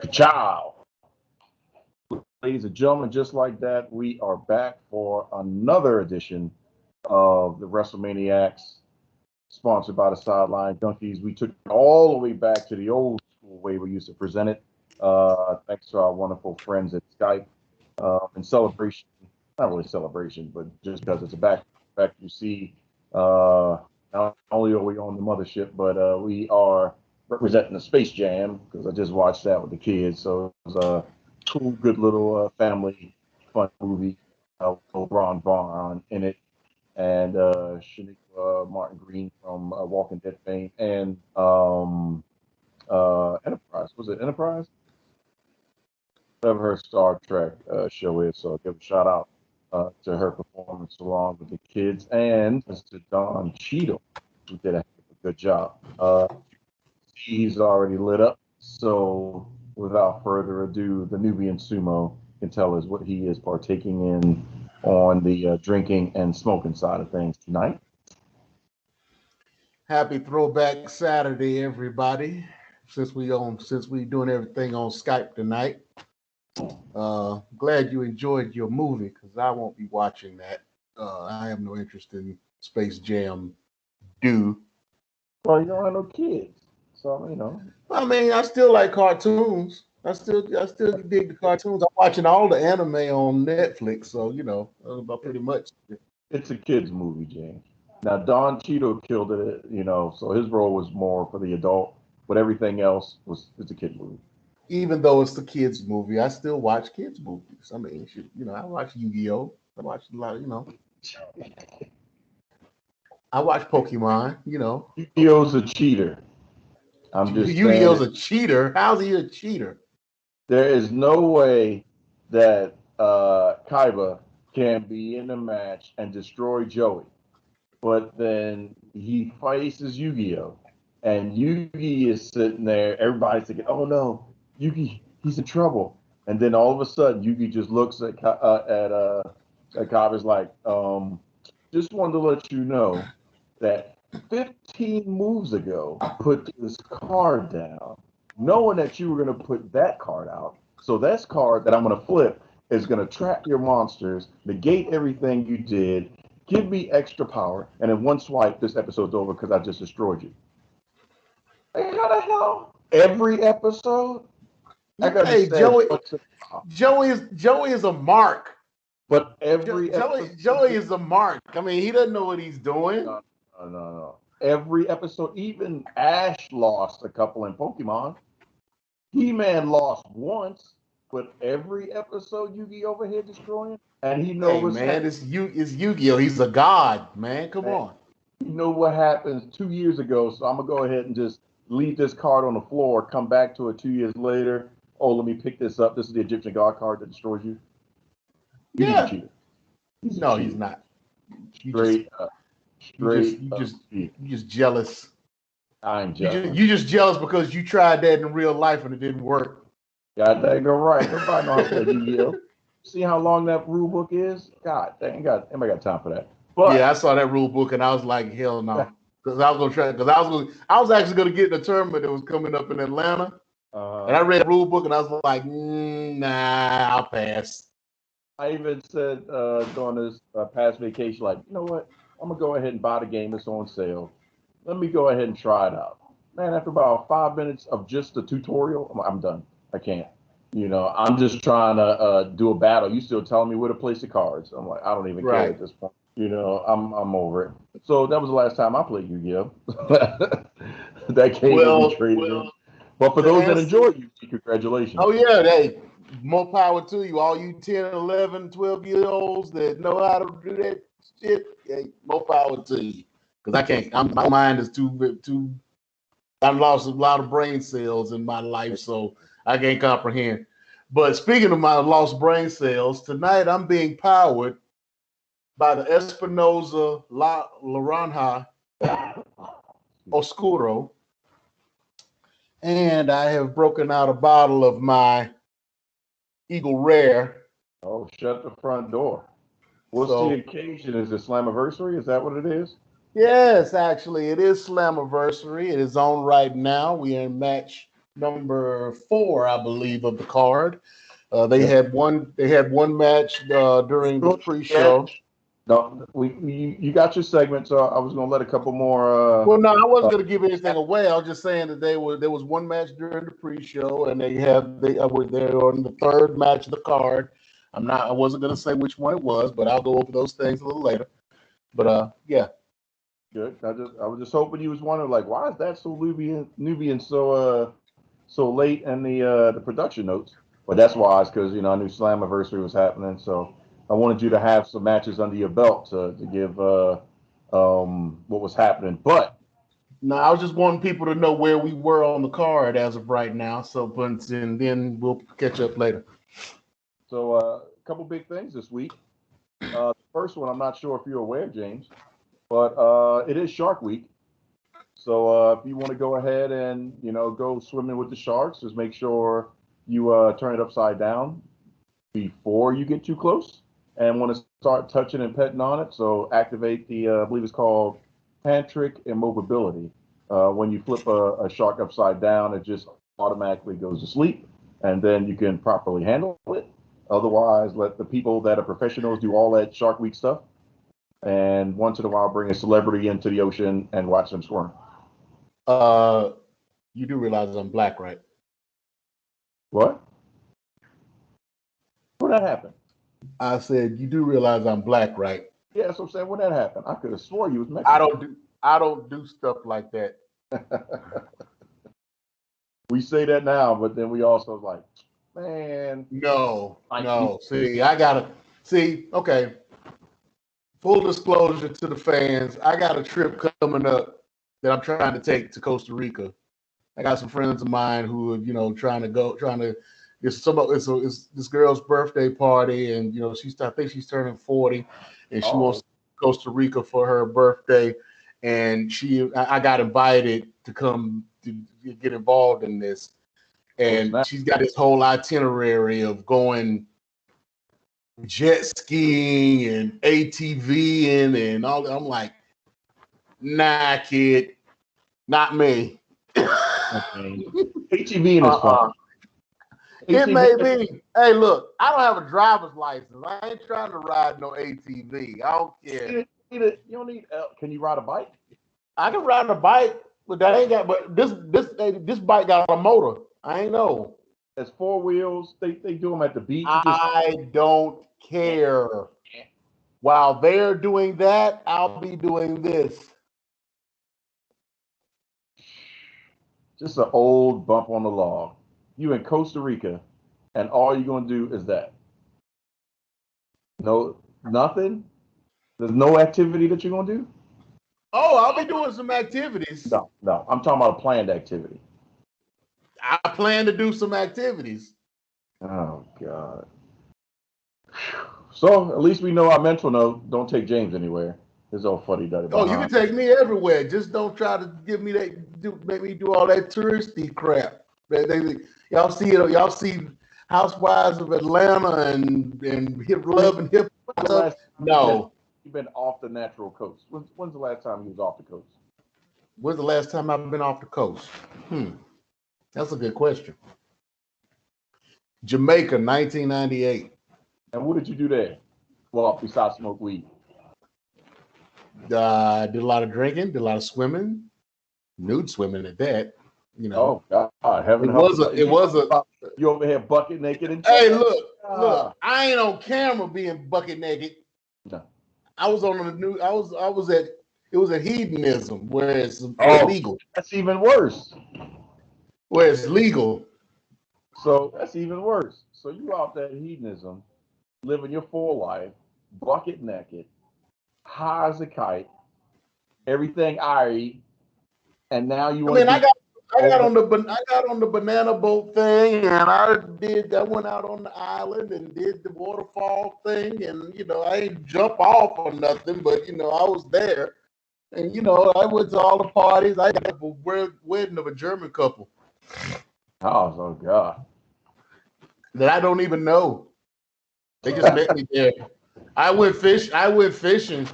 Ka-chow. Ladies and gentlemen, just like that, we are back for another edition of the Wrestlemaniacs, sponsored by the Sideline Junkies. We took it all the way back to the old school way we used to present it. Thanks to our wonderful friends at Skype. In celebration, not really celebration, but just because it's a back you see, not only are we on the mothership, but we are representing the Space Jam, because I just watched that with the kids. So it was a cool, good little family fun movie. Ron Vaughn in it, and Shaniqua Martin Green from Walking Dead fame, and Enterprise. Was it Enterprise? Whatever her Star Trek show is. So I'll give a shout out to her performance along with the kids, and Mr. Don Cheadle, who did a good job. He's already lit up. So without further ado, the Nubian Sumo can tell us what he is partaking in on the drinking and smoking side of things tonight. Happy Throwback Saturday, everybody. Since we doing everything on Skype tonight. Glad you enjoyed your movie, because I won't be watching that. I have no interest in Space Jam. Well, you don't have no kids. So, you know. I mean, I still like cartoons. I still dig the cartoons. I'm watching all the anime on Netflix, so you know, about pretty much. It's a kids movie, James. Now Don Cheadle killed it, you know, so his role was more for the adult, but everything else it's a kid movie. Even though it's the kids movie, I still watch kids movies. I mean, you know, I watch Yu-Gi-Oh. I watch a lot, you know. I watch Pokemon, you know. Yu-Gi-Oh's a cheater. I'm just Yu-Gi-Oh's a cheater. How's he a cheater? There is no way that Kaiba can be in a match and destroy Joey, but then he faces Yu-Gi-Oh, and Yugi is sitting there. Everybody's thinking, "Oh no, Yugi, he's in trouble." And then all of a sudden, Yugi just looks at Kaiba's like, "Just wanted to let you know that 15 moves ago, I put this card down, knowing that you were going to put that card out. So this card that I'm going to flip is going to trap your monsters, negate everything you did, give me extra power, and in one swipe, this episode's over because I just destroyed you." Hey, how the hell? Every episode? Hey, Joey is a mark. But every Joey is a mark. I mean, he doesn't know what he's doing. No. Every episode, even Ash lost a couple in Pokemon. He-Man lost once, but every episode Yugi over here destroying, and he knows. Hey, man, it's Yu-Gi-Oh. He's a god, man. Come on. You know what happened 2 years ago, so I'm gonna go ahead and just leave this card on the floor. Come back to it 2 years later. Oh, let me pick this up. This is the Egyptian god card that destroys you. Yeah. He's not. Straight up. You just jealous. I'm jealous. You just jealous because you tried that in real life and it didn't work. God dang, you're right. Nobody knows how to play Yu-Gi-Oh. See how long that rule book is? God dang, anybody got time for that? But yeah, I saw that rule book and I was like, hell no. Because I was gonna try. Because I was actually gonna get in a tournament that was coming up in Atlanta, and I read the rule book and I was like, nah, I'll pass. I even said during this past vacation, like, you know what? I'm gonna go ahead and buy the game. It's on sale. Let me go ahead and try it out. Man, after about 5 minutes of just the tutorial, I'm done. I can't. You know, I'm just trying to do a battle. You still telling me where to place the cards. I'm like, I don't even care at this point. You know, I'm over it. So that was the last time I played Yu-Gi-Oh. That game will be traded. But for those that enjoy Yu-Gi, congratulations. Oh yeah, hey, more power to you. All you 10, 11, 12-year-olds that know how to do that shit, hey, more power to you. Because I can't. My mind is too. I've lost a lot of brain cells in my life, so I can't comprehend. But speaking of my lost brain cells, tonight I'm being powered by the Espinosa La Naranja Oscuro, and I have broken out a bottle of my Eagle Rare. Oh, shut the front door. What's the occasion? Is it Slammiversary? Is that what it is? Yes, actually, it is Slammiversary. It is on right now. We are in match number 4, I believe, of the card. They had one match during the pre-show. No, you got your segment, so I was gonna let a couple more. Well, no, I wasn't gonna give anything away. I was just saying that there was one match during the pre-show, and they were there on the 3rd match of the card. I wasn't gonna say which one it was, but I'll go over those things a little later. But yeah. Good. I was just hoping you was wondering, like, why is that so Nubian so late in the production notes? But that's why, it's because I knew Slammiversary was happening, so I wanted you to have some matches under your belt to give what was happening. But no, I was just wanting people to know where we were on the card as of right now. So, and then we'll catch up later. So, a couple big things this week. The first one, I'm not sure if you're aware, James, but it is Shark Week. So if you want to go ahead and go swimming with the sharks, just make sure you turn it upside down before you get too close and want to start touching and petting on it. So activate the I believe it's called tantric immobility. When you flip a shark upside down, it just automatically goes to sleep, and then you can properly handle it. Otherwise, let the people that are professionals do all that Shark Week stuff, and once in a while bring a celebrity into the ocean and watch them squirm. You do realize I'm black, right? What? When that happened? I said you do realize I'm black, right? Yeah, that's what I'm saying. When that happened, I could have swore you was Mexican. I don't do stuff like that. We say that now, but then we also like, man. No. Okay. Full disclosure to the fans, I got a trip coming up that I'm trying to take to Costa Rica. I got some friends of mine who are, trying to. It's this girl's birthday party, and I think she's turning 40, and she wants to go to Costa Rica for her birthday, and I got invited to come to get involved in this, and she's got this whole itinerary of going jet skiing and ATVing and all that. I'm like, nah, kid, not me. ATVing is fun. It may be. Hey, look, I don't have a driver's license. I ain't trying to ride no ATV. I don't care. You don't need. Can you ride a bike? I can ride a bike, but that ain't got. But this bike got a motor. I ain't know. It's 4 wheels. They do them at the beach. I don't care. While they're doing that, I'll be doing this. Just an old bump on the log. You in Costa Rica, and all you're gonna do is that. No, nothing. There's no activity that you're gonna do. Oh, I'll be doing some activities. No. I'm talking about a planned activity. I plan to do some activities. Oh God. So at least we know our mental note. Don't take James anywhere. It's all funny. Oh, you can take me everywhere. Just don't try to make me do all that touristy crap. Y'all see Housewives of Atlanta and Love and Hip Hop. No. You've been off the natural coast. When's the last time you was off the coast? When's the last time I've been off the coast? That's a good question. Jamaica, 1998. And what did you do there? Well, besides smoke weed. Did a lot of drinking, did a lot of swimming, nude swimming at that. Oh God, heaven it was a. You over here bucket naked and. Hey, look! I ain't on camera being bucket naked. No. I was on the new. I was at. It was a hedonism where it's illegal. That's even worse. Where it's legal. So that's even worse. So you out there hedonism, living your full life, bucket naked, high as a kite, everything I eat, and now you want. I got on the banana boat thing, and I went out on the island and did the waterfall thing, and I ain't jump off or nothing, but I was there, and I went to all the parties. I got a wedding of a German couple. Oh God. That I don't even know. They just met me there. I went fishing.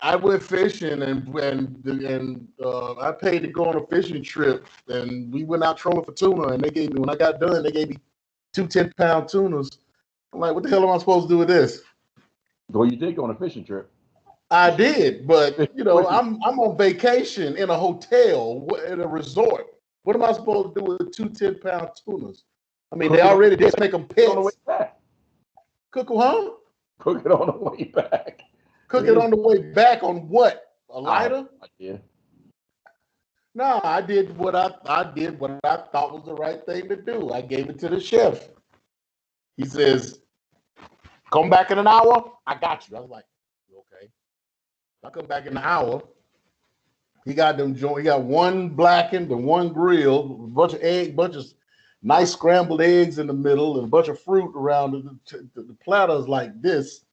I went fishing and I paid to go on a fishing trip, and we went out trolling for tuna. And they gave me, when I got done, they gave me 2 10-pound tunas. I'm like, what the hell am I supposed to do with this? Well, you did go on a fishing trip. I did, but you know, I'm on vacation in a hotel in a resort. What am I supposed to do with 2 10-pound tunas? I mean, they already did make them pets. On the way back. Cook them, huh? Cook it on the way back. Cook it on the way back on what? A lighter? Yeah. No, I did what I thought was the right thing to do. I gave it to the chef. He says, "Come back in an hour. I got you." I was like, "Okay." I come back in an hour. He got them joint. He got one blackened and one grilled, a bunch of nice scrambled eggs in the middle, and a bunch of fruit around it. The platter's like this.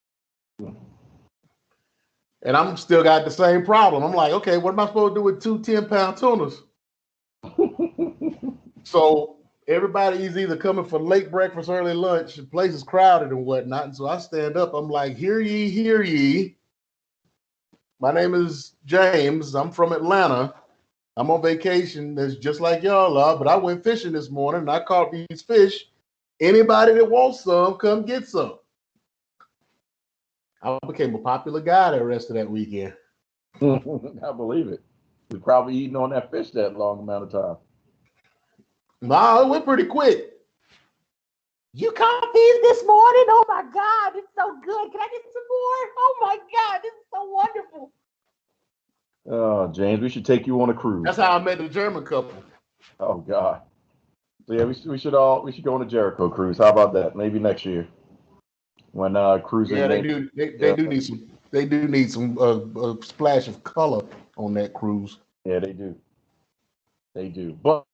And I'm still got the same problem. I'm like, okay, what am I supposed to do with 2 10-pound tunas? So everybody's either coming for late breakfast, early lunch, the place is crowded and whatnot. And so I stand up, I'm like, hear ye, hear ye. My name is James. I'm from Atlanta. I'm on vacation. That's just like y'all are, but I went fishing this morning and I caught these fish. Anybody that wants some, come get some. I became a popular guy the rest of that weekend. I believe it. You're probably eating on that fish that long amount of time. No, it went pretty quick. You caught these this morning? Oh my God, it's so good. Can I get some more? Oh my God, this is so wonderful. Oh, James, we should take you on a cruise. That's how I met the German couple. Oh God. So yeah, we should go on a Jericho cruise. How about that? Maybe next year. When cruising. Yeah, they do. They do need some. They do need some a splash of color on that cruise. Yeah, they do. They do. But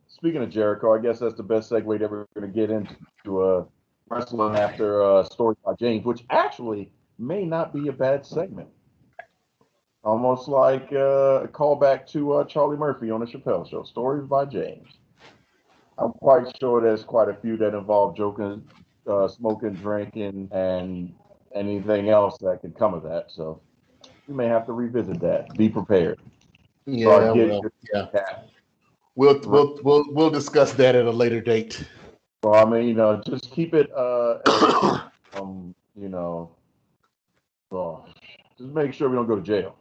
speaking of Jericho, I guess that's the best segue that we're going to get into wrestling after Story by James, which actually may not be a bad segment. Almost like a callback to Charlie Murphy on the Chappelle Show. Stories by James. I'm quite sure there's quite a few that involve joking, smoking, drinking, and anything else that could come of that. So you may have to revisit that. Be prepared. Yeah, We'll discuss that at a later date. Well, I mean, just keep it, just make sure we don't go to jail.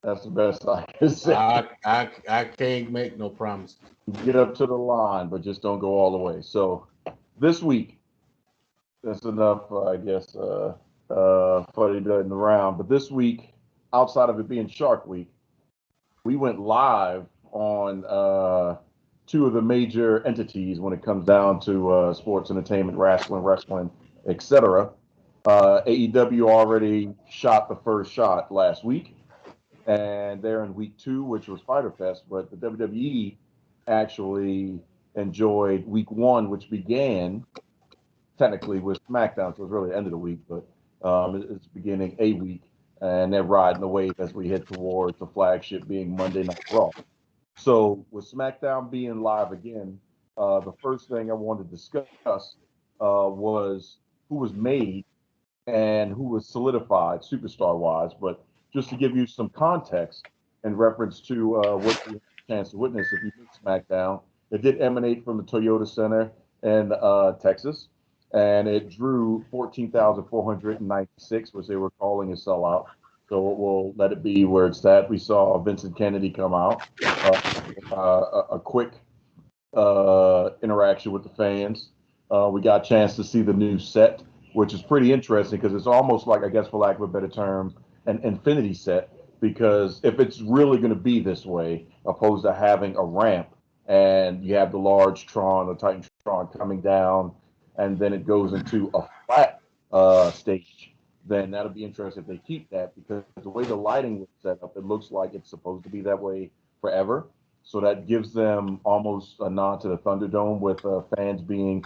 That's the best I can say. I can't make no promise. Get up to the line, but just don't go all the way. So this week, that's enough, I guess, funny around. But this week, outside of it being Shark Week, we went live on two of the major entities when it comes down to sports, entertainment, wrestling, etc. AEW already shot the first shot last week, and they're in week 2, which was Fyter Fest. But the WWE actually enjoyed week 1, which began technically with Smackdown, so it's really the end of the week, but it's beginning a week, and they're riding the wave as we head towards the flagship being Monday Night Raw. So with SmackDown being live again, the first thing I wanted to discuss was who was made and who was solidified superstar-wise. But just to give you some context in reference to what you had a chance to witness if you missed SmackDown, it did emanate from the Toyota Center in Texas, and it drew 14,496, which they were calling a sellout. So we'll let it be where it's at. We saw Vincent Kennedy come out, a quick interaction with the fans. We got a chance to see the new set, which is pretty interesting because it's almost like, I guess for lack of a better term, an infinity set. Because if it's really going to be this way, opposed to having a ramp and you have the large Tron, the Titan Tron coming down, and then it goes into a flat stage, then that'll be interesting if they keep that, because the way the lighting was set up, it looks like it's supposed to be that way forever. So that gives them almost a nod to the Thunderdome, with fans being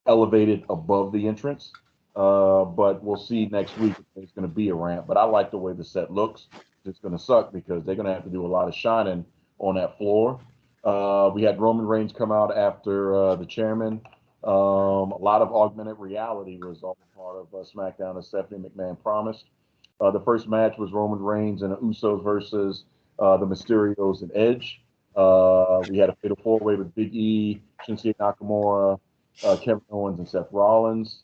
elevated above the entrance. But we'll see next week if there's going to be a ramp. But I like the way the set looks. It's going to suck because they're going to have to do a lot of shining on that floor. We had Roman Reigns come out after the chairman. A lot of augmented reality was all part of SmackDown, as Stephanie McMahon promised. The first match was Roman Reigns and the Usos versus the Mysterios and Edge. We had a fatal four-way with Big E, Shinsuke Nakamura, Kevin Owens, and Seth Rollins.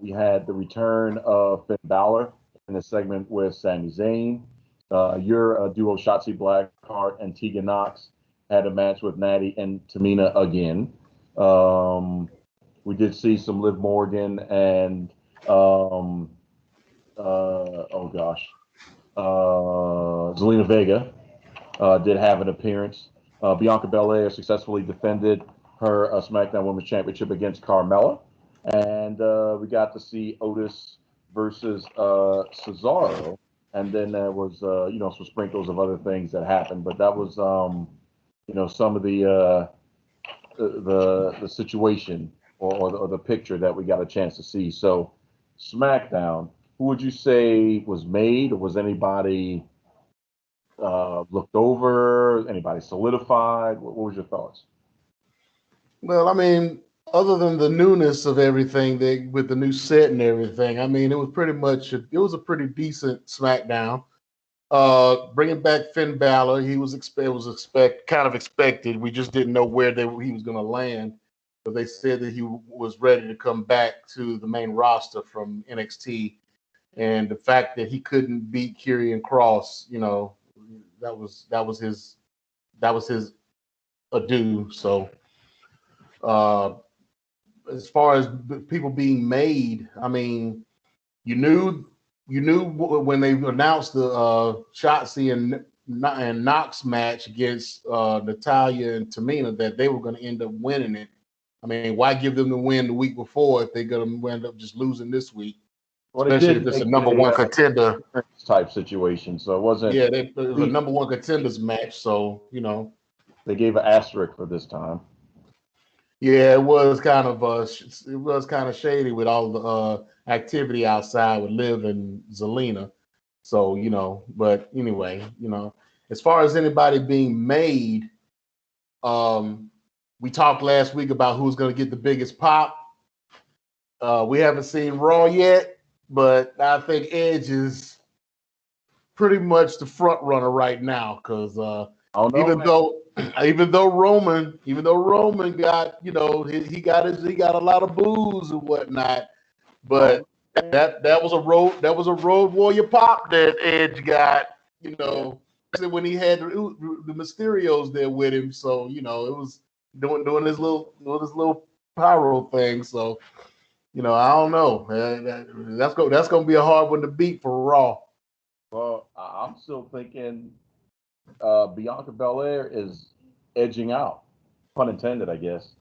We had the return of Finn Balor in a segment with Sami Zayn. Your duo Shotzi Blackheart and Tegan Nox had a match with Natty and Tamina again. We did see some Liv Morgan and Zelina Vega did have an appearance. Bianca Belair successfully defended her SmackDown Women's Championship against Carmella. And we got to see Otis versus Cesaro. And then there was, some sprinkles of other things that happened. But that was, some of the situation or the picture that we got a chance to see. So SmackDown, who would you say was made, or was anybody looked over? Anybody solidified? What was your thoughts? Well, I mean, other than the newness of everything, with the new set and everything, I mean, it was a pretty decent SmackDown. Bringing back Finn Balor, kind of expected. We just didn't know where he was going to land. But they said that he was ready to come back to the main roster from NXT, and the fact that he couldn't beat Karrion Kross, that was his adieu. So, as far as people being made, I mean, you knew when they announced the Shotzi and Nox match against Natalya and Tamina that they were going to end up winning it. I mean, why give them the win the week before if they're going to end up just losing this week? Well, especially if it's a number one contender type situation. So it wasn't. Yeah, it was a number one contenders match. So they gave an asterisk for this time. Yeah, it was kind of shady with all the activity outside with Liv and Zelina. So but anyway, as far as anybody being made, we talked last week about who's going to get the biggest pop. We haven't seen Raw yet, but I think Edge is pretty much the front runner right now because even though Roman got he got a lot of booze and whatnot, but that was a road warrior pop that Edge got, especially when he had the Mysterios there with him. So it was doing this little pyro thing. So I don't know. That's gonna be a hard one to beat for Raw. Well, I'm still thinking Bianca Belair is edging out, pun intended, I guess,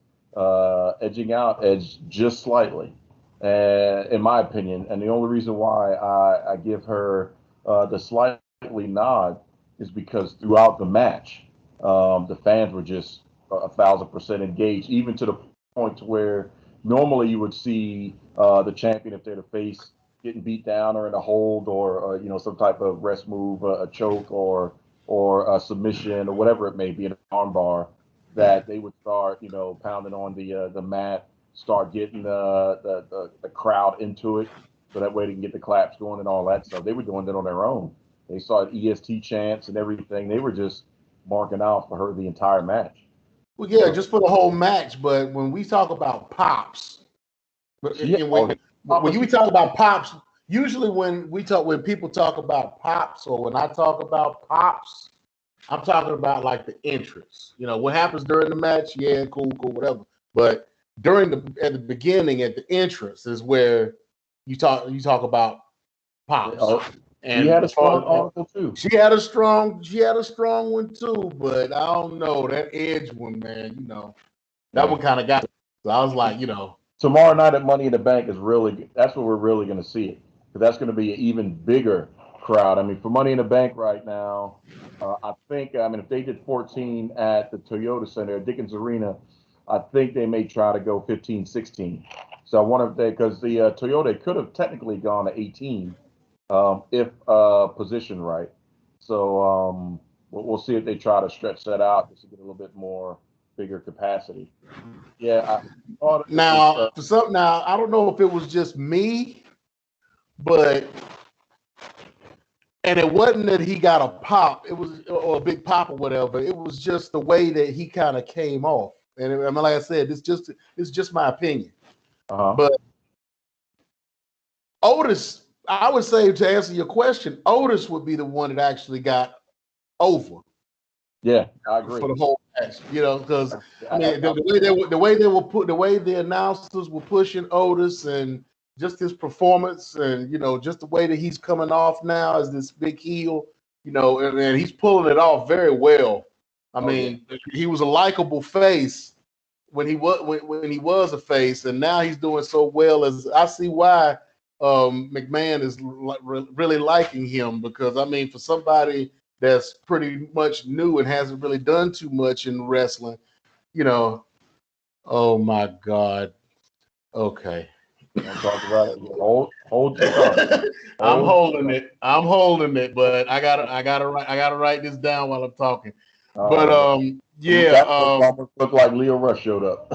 edging out Edge just slightly, in my opinion. And the only reason why I give her the slightly nod is because throughout the match, the fans were just 1,000% engaged, even to the point to where normally you would see the champion, if they're the face, getting beat down or in a hold or some type of rest move, a choke or a submission or whatever it may be, in an armbar, that they would start pounding on the mat, start getting the crowd into it, so that way they can get the claps going and all that stuff. They were doing that on their own. They saw EST chants and everything. They were just marking out for her the entire match. Well, yeah, just for the whole match. But when we talk about pops, when you talk about pops, usually when people talk about pops, or when I talk about pops, I'm talking about like the entrance. What happens during the match? Yeah, cool, whatever. But at the beginning, at the entrance, is where you talk about pops. And she had a strong article too. She had a strong one too, but I don't know that Edge one, man. That one kind of got me. So I was like, tomorrow night at Money in the Bank is that's where we're really going to see it, because that's going to be an even bigger crowd. I mean, for Money in the Bank right now, I think if they did 14 at the Toyota Center at Dickens Arena, I think they may try to go 15, 16. So I wonder if because the Toyota could have technically gone to 18. If positioned right. So we'll see if they try to stretch that out just to get a little bit more bigger capacity. Yeah. Now, I don't know if it was just me, but And it wasn't that he got a pop, it was or a big pop or whatever. It was just the way that he kind of came off. And I mean, like I said, it's just my opinion. But Otis, I would say, to answer your question, Otis would be the one that actually got over. Yeah, I agree. For the whole match, because I mean the way the announcers were pushing Otis and just his performance and just the way that he's coming off now as this big heel, and he's pulling it off very well. I mean, he was a likable face when he was a face, and now he's doing so well. As I see why McMahon is really liking him, because I mean, for somebody that's pretty much new and hasn't really done too much in wrestling, oh my God. Okay. Don't talk about it. Hold your tongue. I'm holding it, but I gotta write this down while I'm talking. But that almost looked like Leo Rush showed up.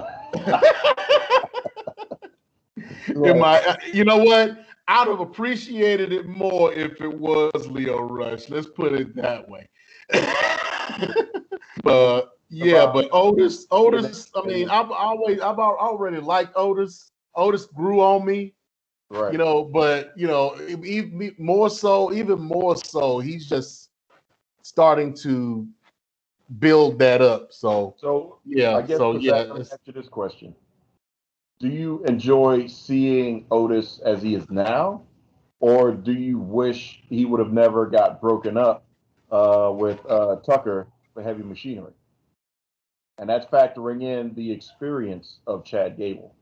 You know what? I'd have appreciated it more if it was Leo Rush. Let's put it that way. But Otis. I mean, I've already liked Otis. Otis grew on me, right? But even more so, he's just starting to build that up. So yeah. I guess let me ask you this question. Do you enjoy seeing Otis as he is now, or do you wish he would have never got broken up with Tucker for Heavy Machinery? And that's factoring in the experience of Chad Gable.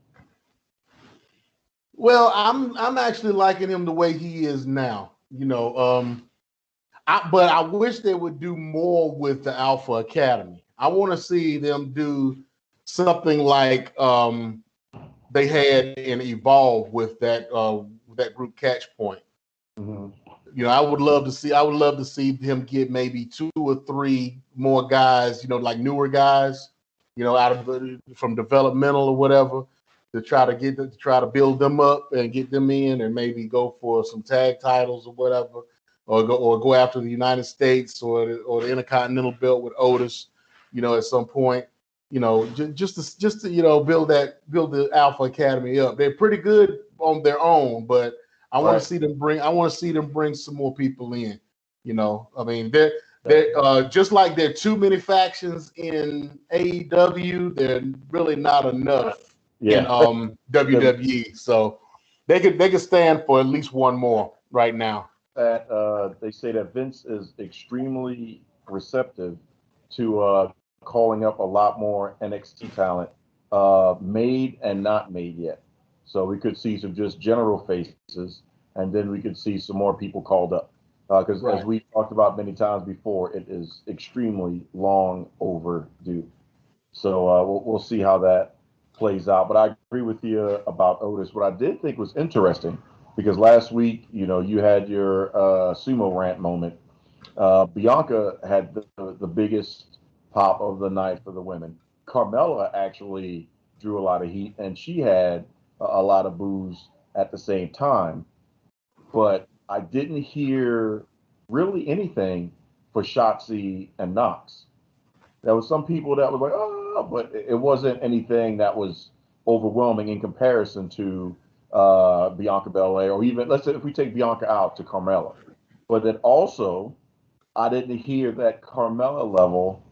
Well, I'm actually liking him the way he is now. But I wish they would do more with the Alpha Academy. I want to see them do something like they had in Evolve with that group Catch Point. Mm-hmm. I would love to see him get maybe 2 or 3 more guys, like newer guys, from developmental or whatever, to try to build them up and get them in, and maybe go for some tag titles or whatever, or go after the United States or the Intercontinental belt with Otis, at some point. Just to build the Alpha Academy up. They're pretty good on their own, but I want to see them bring some more people in. I mean, they're just like there are too many factions in AEW. They're really not enough in WWE. So they could stand for at least one more right now. They say that Vince is extremely receptive to calling up a lot more NXT talent, made and not made yet. So we could see some just general faces, and then we could see some more people called up. Because as we talked about many times before, it is extremely long overdue. So we'll see how that plays out. But I agree with you about Otis. What I did think was interesting, because last week, you had your sumo rant moment. Bianca had the biggest pop of the night for the women. Carmella actually drew a lot of heat, and she had a lot of boos at the same time. But I didn't hear really anything for Shotzi and Knox. There was some people that were like, oh, but it wasn't anything that was overwhelming in comparison to Bianca Belair, or even, let's say, if we take Bianca out, to Carmella. But then also, I didn't hear that Carmella level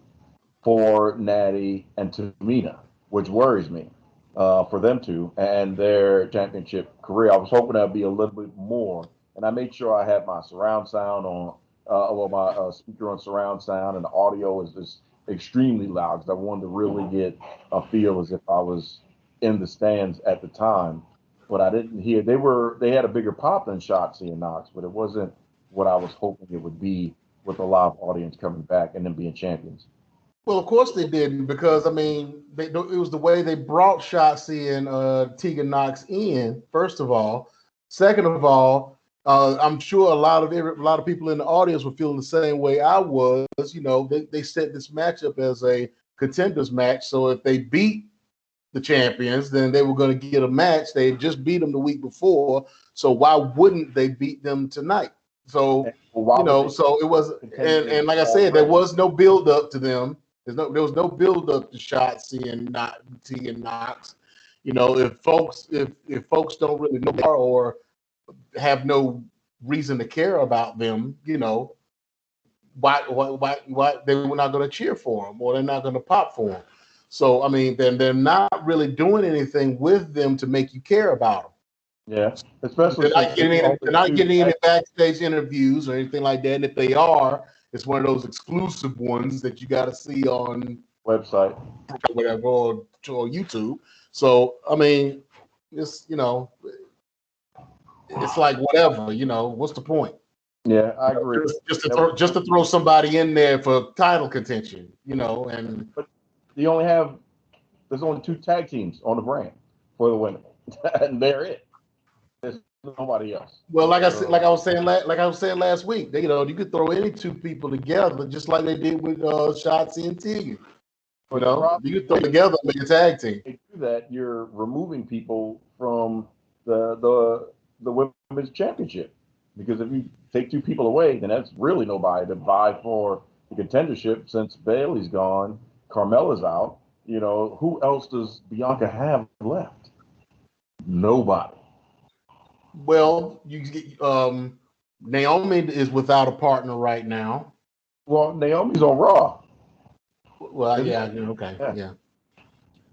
for Natty and Tamina, which worries me for them two and their championship career. I was hoping that'd be a little bit more, and I made sure I had my surround sound on, my speaker on surround sound, and the audio is just extremely loud, because I wanted to really get a feel as if I was in the stands at the time. But I didn't hear they had a bigger pop than Shotzi and Knox, but it wasn't what I was hoping it would be, with a live audience coming back and them being champions. Well, of course they didn't, because I mean, it was the way they brought Shotzi and Tegan Knox in. First of all, second of all, I'm sure a lot of people in the audience were feeling the same way I was. They set this matchup as a contenders match, so if they beat the champions, then they were going to get a match. They had just beat them the week before, so why wouldn't they beat them tonight? So, And why you would know, they so it was, continue and like I said, there already? was no build up to them. There was no build up to Shotzi and not T and Knox. You know, if folks don't really know or have no reason to care about them, you know, why they were not going to cheer for them or they're not going to pop for them. So I mean, then they're not really doing anything with them to make you care about them. Yeah, especially since They're not getting any backstage interviews or anything like that. And if they are, it's one of those exclusive ones that you got to see on website. whatever or YouTube. So I mean, it's, you know, it's like whatever, you know, what's the point? Yeah, I agree. Just to throw somebody in there for title contention, you know, and But there's only 2 tag teams on the brand for the women, and they're it. There's nobody else. well, like I was saying last week, you know, you could throw any 2 people together, just like they did with Shotzi and Tegan. You know, you could throw together and make a tag team. If you do that, you're removing people from the women's championship, because if you take 2 people away, then that's really nobody to vie for the contendership. Since Bailey's gone, Carmella's out. You know, who else does Bianca have left? Nobody. Well, Naomi is without a partner right now. Well, Naomi's on Raw. Well, yeah, okay, yeah.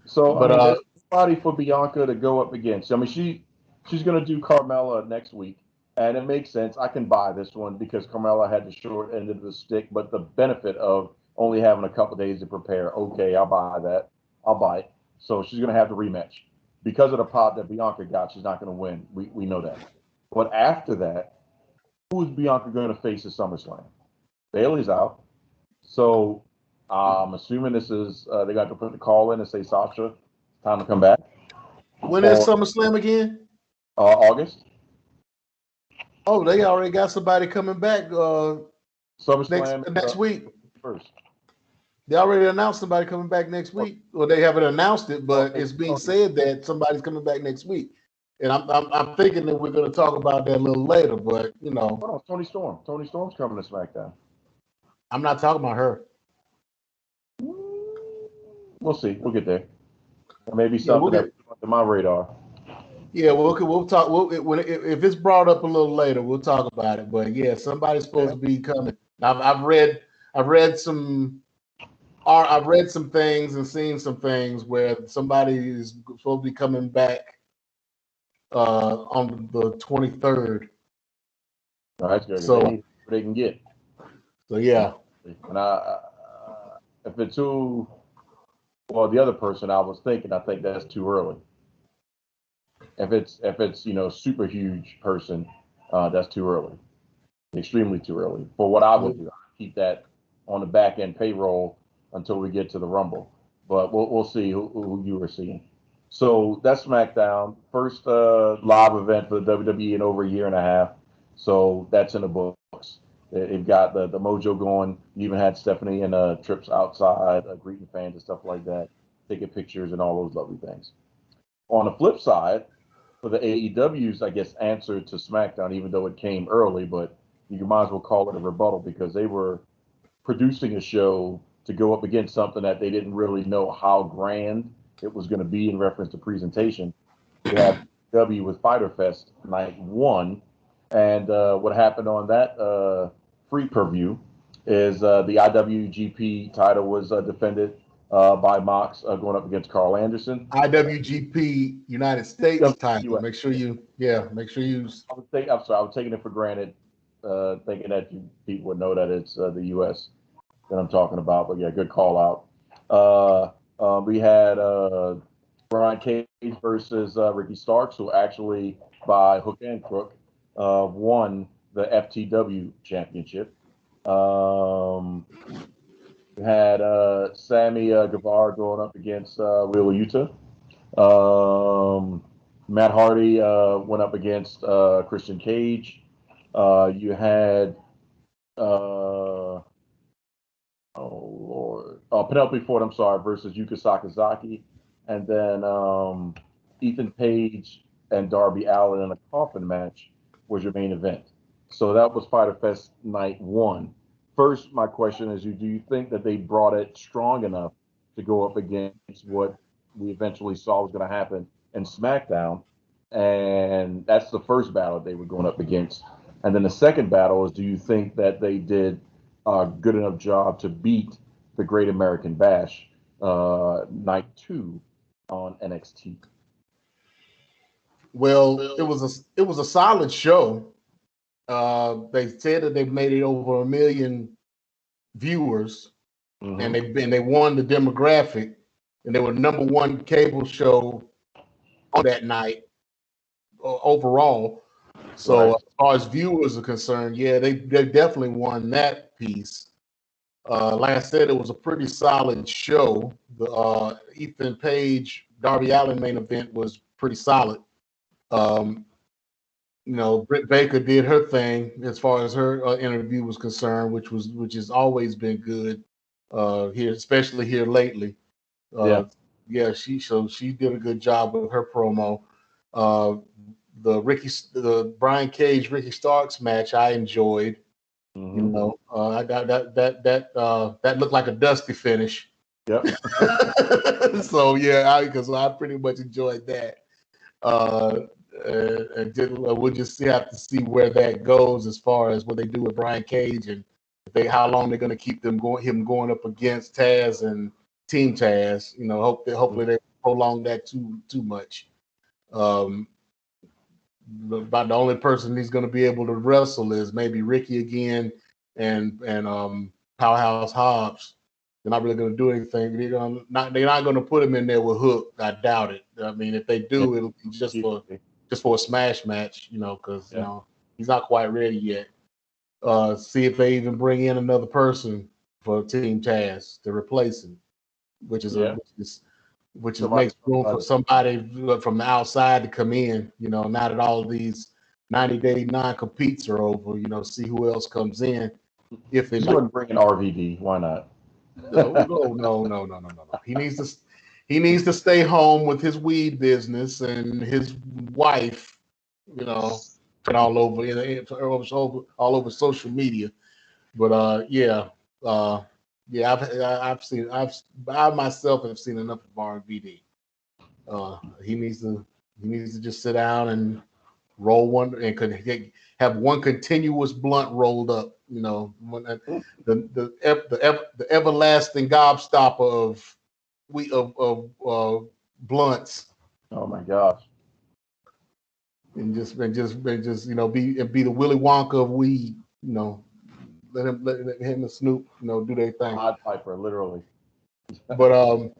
So But I mean, there's nobody for Bianca to go up against. I mean, she's going to do Carmella next week, and it makes sense. I can buy this one because Carmella had the short end of the stick, but the benefit of only having a couple days to prepare, okay, I'll buy that. I'll buy it. So she's going to have the rematch. Because of the pop that Bianca got, she's not going to win. We know that. But after that, who is Bianca going to face at SummerSlam? Bailey's out. So I'm assuming this is they got to put the call in and say, Sasha, time to come back. When is SummerSlam again? August. Oh, they already got somebody coming back SummerSlam next week. First. They already announced somebody coming back next week. Well, they haven't announced it, but it's being said that somebody's coming back next week. And I'm thinking that we're going to talk about that a little later. But you know, hold on, Tony Storm. Tony Storm's coming to SmackDown. I'm not talking about her. We'll see. We'll get there. Maybe something that's under my radar. Yeah, we'll talk. If it's brought up a little later, we'll talk about it. But yeah, somebody's supposed to be coming. I've read some things and seen some things where somebody is supposed to be coming back on the 23rd. All right, good. So they can get. So yeah. And if it's the other person I was thinking, I think that's too early. If it's super huge person, that's too early, extremely too early for what I would do. I keep that on the back end payroll until we get to the Rumble, but we'll see who you were seeing. So that's SmackDown, first live event for the WWE in over a year and a half. So that's in the books. They've got the mojo going. You even had Stephanie and trips outside, greeting fans and stuff like that, taking pictures and all those lovely things. On the flip side, for the AEW's, I guess, answer to SmackDown, even though it came early, but you might as well call it a rebuttal because they were producing a show to go up against something that they didn't really know how grand it was going to be in reference to presentation. You have W with Fyter Fest night 1, and what happened on that free per-view is the IWGP title was defended by Mox going up against Carl Anderson. IWGP United States title. Make sure you. I'm sorry, I was taking it for granted, thinking that people would know that it's the U.S. that I'm talking about. But yeah, good call out. We had Brian Cage versus Ricky Starks, who actually, by hook and crook, won the FTW championship. We had Sammy Guevara going up against Wheeler Yuta. Matt Hardy went up against Christian Cage. You had Penelope Ford, versus Yuka Sakazaki, and then Ethan Page and Darby Allin in a coffin match was your main event. So that was Fyter Fest night 1. First, my question is, do you think that they brought it strong enough to go up against what we eventually saw was going to happen in SmackDown? And that's the first battle they were going up against. And then the second battle is, do you think that they did a good enough job to beat the Great American Bash night 2 on NXT? Well, it was a solid show. They said that they've made it over 1 million viewers, and they won the demographic, and they were #1 cable show on that night overall. So as far as viewers are concerned, yeah, they definitely won that piece. Like I said, it was a pretty solid show. The Ethan Page Darby Allin main event was pretty solid. Britt Baker did her thing as far as her interview was concerned, which has always been good here, especially here lately. She did a good job with her promo. The Brian Cage Ricky Starks match I enjoyed. I got that looked like a dusty finish. Yep. So yeah, because I pretty much enjoyed that. We'll just have to see where that goes as far as what they do with Brian Cage and how long they're going to keep him going up against Taz and Team Taz. Hopefully they prolong that too much. About the only person he's going to be able to wrestle is maybe Ricky again and Powerhouse Hobbs. They're not really going to do anything. They're not going to put him in there with Hook. I doubt it. I mean, if they do, it'll be just for a smash match, because he's not quite ready yet. See if they even bring in another person for Team Taz to replace him, which makes room for somebody from the outside to come in. Now that all of these 90-day non-competes are over, see who else comes in. If they wouldn't bring in RVD, why not? No. He needs to stay home with his weed business and his wife, all over social media. But I myself have seen enough of RVD. He needs to just sit down and roll one and could have one continuous blunt rolled up. The everlasting gobstopper of blunts. Oh my gosh! And just be the Willy Wonka of weed. Let him and Snoop do their thing. Hot Piper, literally. But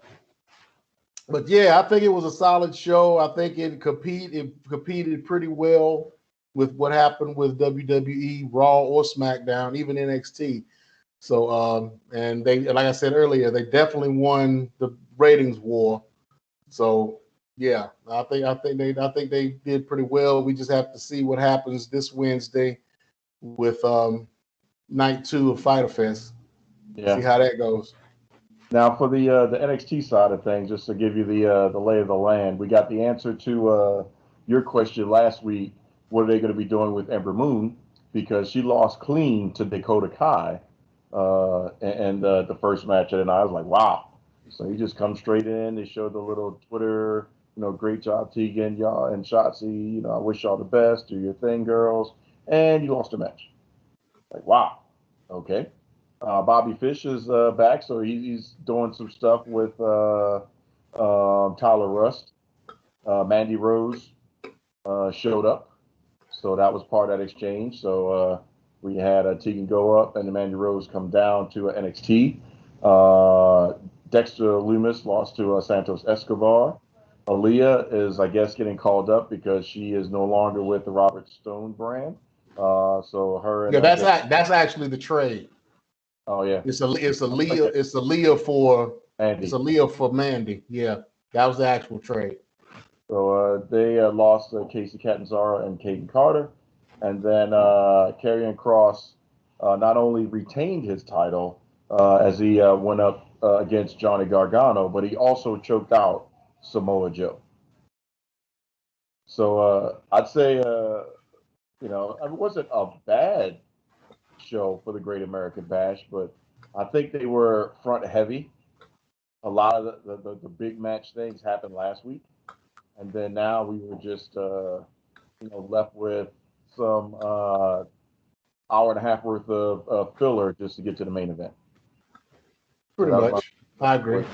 yeah, I think it was a solid show. I think it competed pretty well with what happened with WWE, Raw or SmackDown, even NXT. So, and they, like I said earlier, they definitely won the ratings war. So, yeah, I think they did pretty well. We just have to see what happens this Wednesday with night 2 of Fyter Fest. Yeah. See how that goes. Now, for the NXT side of things, just to give you the lay of the land, we got the answer to your question last week. What are they going to be doing with Ember Moon? Because she lost clean to Dakota Kai and the first match of the night. I was like, wow. So you just come straight in. They showed the little Twitter, great job, Tegan, y'all, and Shotzi. I wish y'all the best. Do your thing, girls. And you lost a match. Like, wow. Okay. Bobby Fish is back, so he's doing some stuff with Tyler Rust. Mandy Rose showed up. So that was part of that exchange. So we had Tegan go up and Mandy Rose come down to NXT. Dexter Lumis lost to Santos Escobar. Aaliyah is, I guess, getting called up because she is no longer with the Robert Stone brand. So her. And that's actually the trade. Oh yeah. It's Aaliyah for Mandy. It's Aaliyah for Mandy. Yeah, that was the actual trade. So they lost Casey Catanzaro and Caden Carter. And then Karrion Kross not only retained his title as he went up against Johnny Gargano, but he also choked out Samoa Joe. So I'd say It wasn't a bad show for the Great American Bash, but I think they were front heavy. A lot of the big match things happened last week, and then now we were just left with some hour and a half worth of filler just to get to the main event. Pretty much, I agree.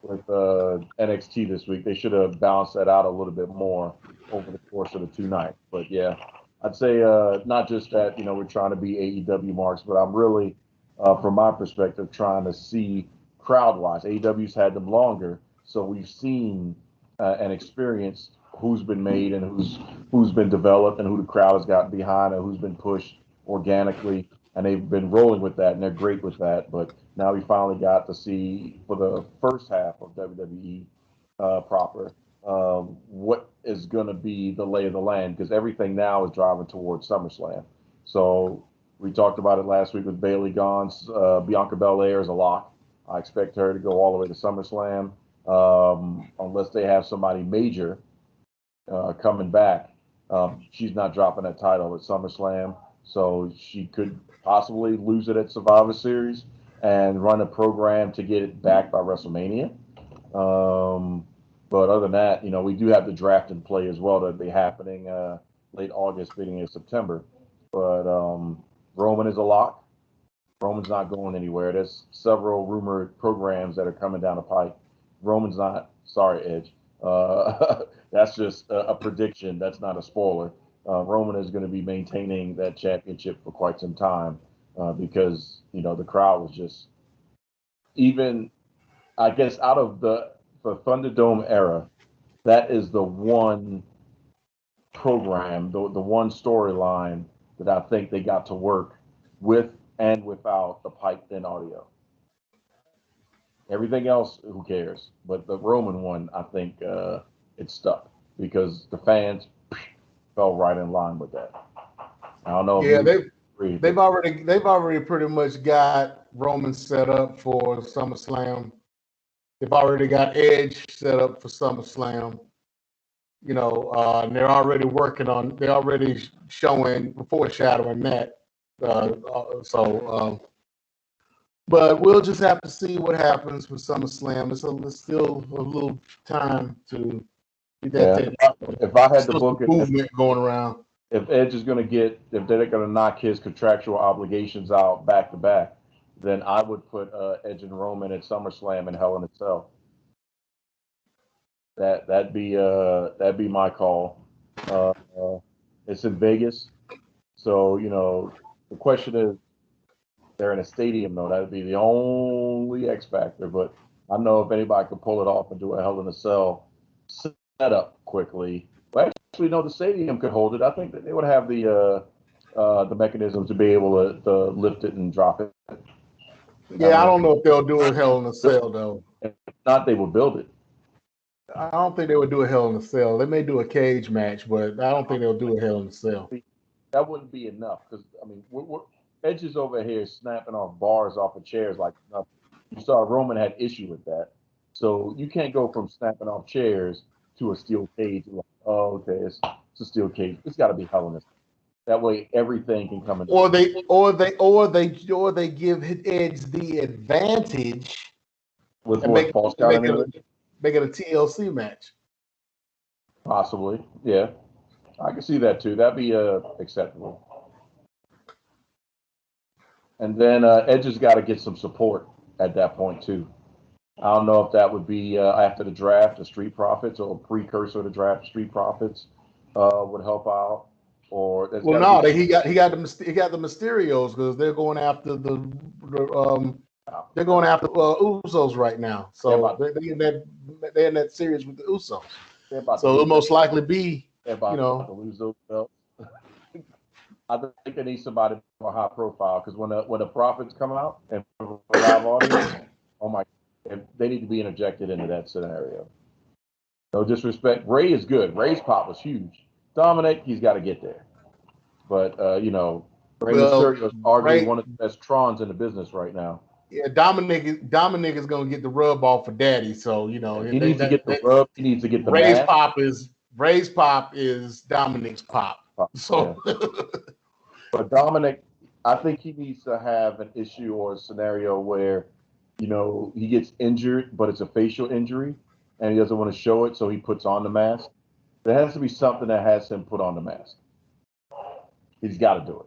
With NXT this week, they should have balanced that out a little bit more over the course of the 2 nights. But yeah, I'd say not just that we're trying to be AEW marks, but I'm really, from my perspective, trying to see crowd-wise. AEW's had them longer, so we've seen and experienced who's been made and who's been developed and who the crowd has gotten behind and who's been pushed organically, and they've been rolling with that, and they're great with that. But now we finally got to see, for the first half of WWE proper, what is going to be the lay of the land, because everything now is driving towards SummerSlam. So we talked about it last week with Bayley gone. Bianca Belair is a lock. I expect her to go all the way to SummerSlam, unless they have somebody major coming back. She's not dropping that title at SummerSlam, so she could possibly lose it at Survivor Series and run a program to get it back by WrestleMania. But other than that, we do have the draft in play as well that'll be happening late August, beginning of September. But Roman is a lock. Roman's not going anywhere. There's several rumored programs that are coming down the pike. Roman's not. Sorry, Edge. That's just a prediction. That's not a spoiler. Roman is going to be maintaining that championship for quite some time because the crowd was just, even, I guess, out of the Thunderdome era, that is the one program, the one storyline that I think they got to work with and without the piped in audio. Everything else, who cares? But the Roman one, I think it stuck because the fans fell right in line with that. I don't know. Yeah, they've already pretty much got Roman set up for SummerSlam. They've already got Edge set up for SummerSlam. And they're already working on. They're already foreshadowing that. But we'll just have to see what happens with SummerSlam. It's still a little time to get that. If I had to book it, movement going around. If Edge is going to if they're going to knock his contractual obligations out back to back, then I would put Edge and Roman at SummerSlam in Hell in a Cell. That'd be my call. It's in Vegas, so the question is, they're in a stadium though. That'd be the only X factor. But I know if anybody could pull it off and do a Hell in a Cell setup quickly. Well, actually, no, the stadium could hold it. I think that they would have the mechanism to be able to lift it and drop it. Yeah, I don't know if they'll do a Hell in a Cell though. If not, they will build it. I don't think they would do a Hell in a Cell. They may do a cage match, but I don't think they'll do a Hell in a Cell. That wouldn't be enough because Edge is over here snapping off bars off of chairs like nothing. You saw Roman had issue with that, so you can't go from snapping off chairs to a steel cage. Like, oh, okay, it's a steel cage. It's got to be Hell in a Cell. That way, everything can come in. Or they give Edge the advantage with what, false count make it a TLC match. Possibly, yeah. I can see that too. That'd be acceptable. And then Edge has got to get some support at that point too. I don't know if that would be after the draft, the Street Profits, or a precursor to draft. Street Profits would help out. Or he got the Mysterios because they're going after the Usos right now. So they're in that series with the Usos. So it'll most likely be to lose those belts. I think they need somebody more high profile because when the Profits come out and for a live audience, oh my, they need to be interjected into that scenario. No disrespect, Ray is good. Ray's pop was huge. Dominic, he's got to get there. But Rey Mysterio is arguably one of the best Trons in the business right now. Yeah, Dominic is going to get the rub off for Daddy. So he needs to get the rub. He needs to get the Ray's pop is Dominic's pop. So, but Dominic, I think he needs to have an issue or a scenario where, he gets injured, but it's a facial injury, and he doesn't want to show it, so he puts on the mask. There has to be something that has him put on the mask. He's got to do it.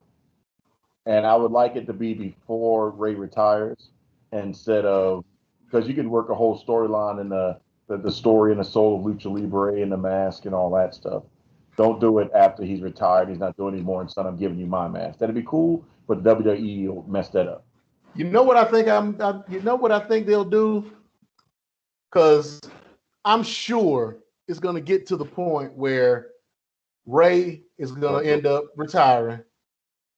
And I would like it to be before Ray retires, instead of, because you can work a whole storyline in the story and the soul of Lucha Libre and the mask and all that stuff. Don't do it after he's retired. He's not doing anymore, and son, I'm giving you my mask. That'd be cool, but WWE will mess that up. You know what I think they'll do? Because I'm sure it's going to get to the point where Ray is going to end up retiring.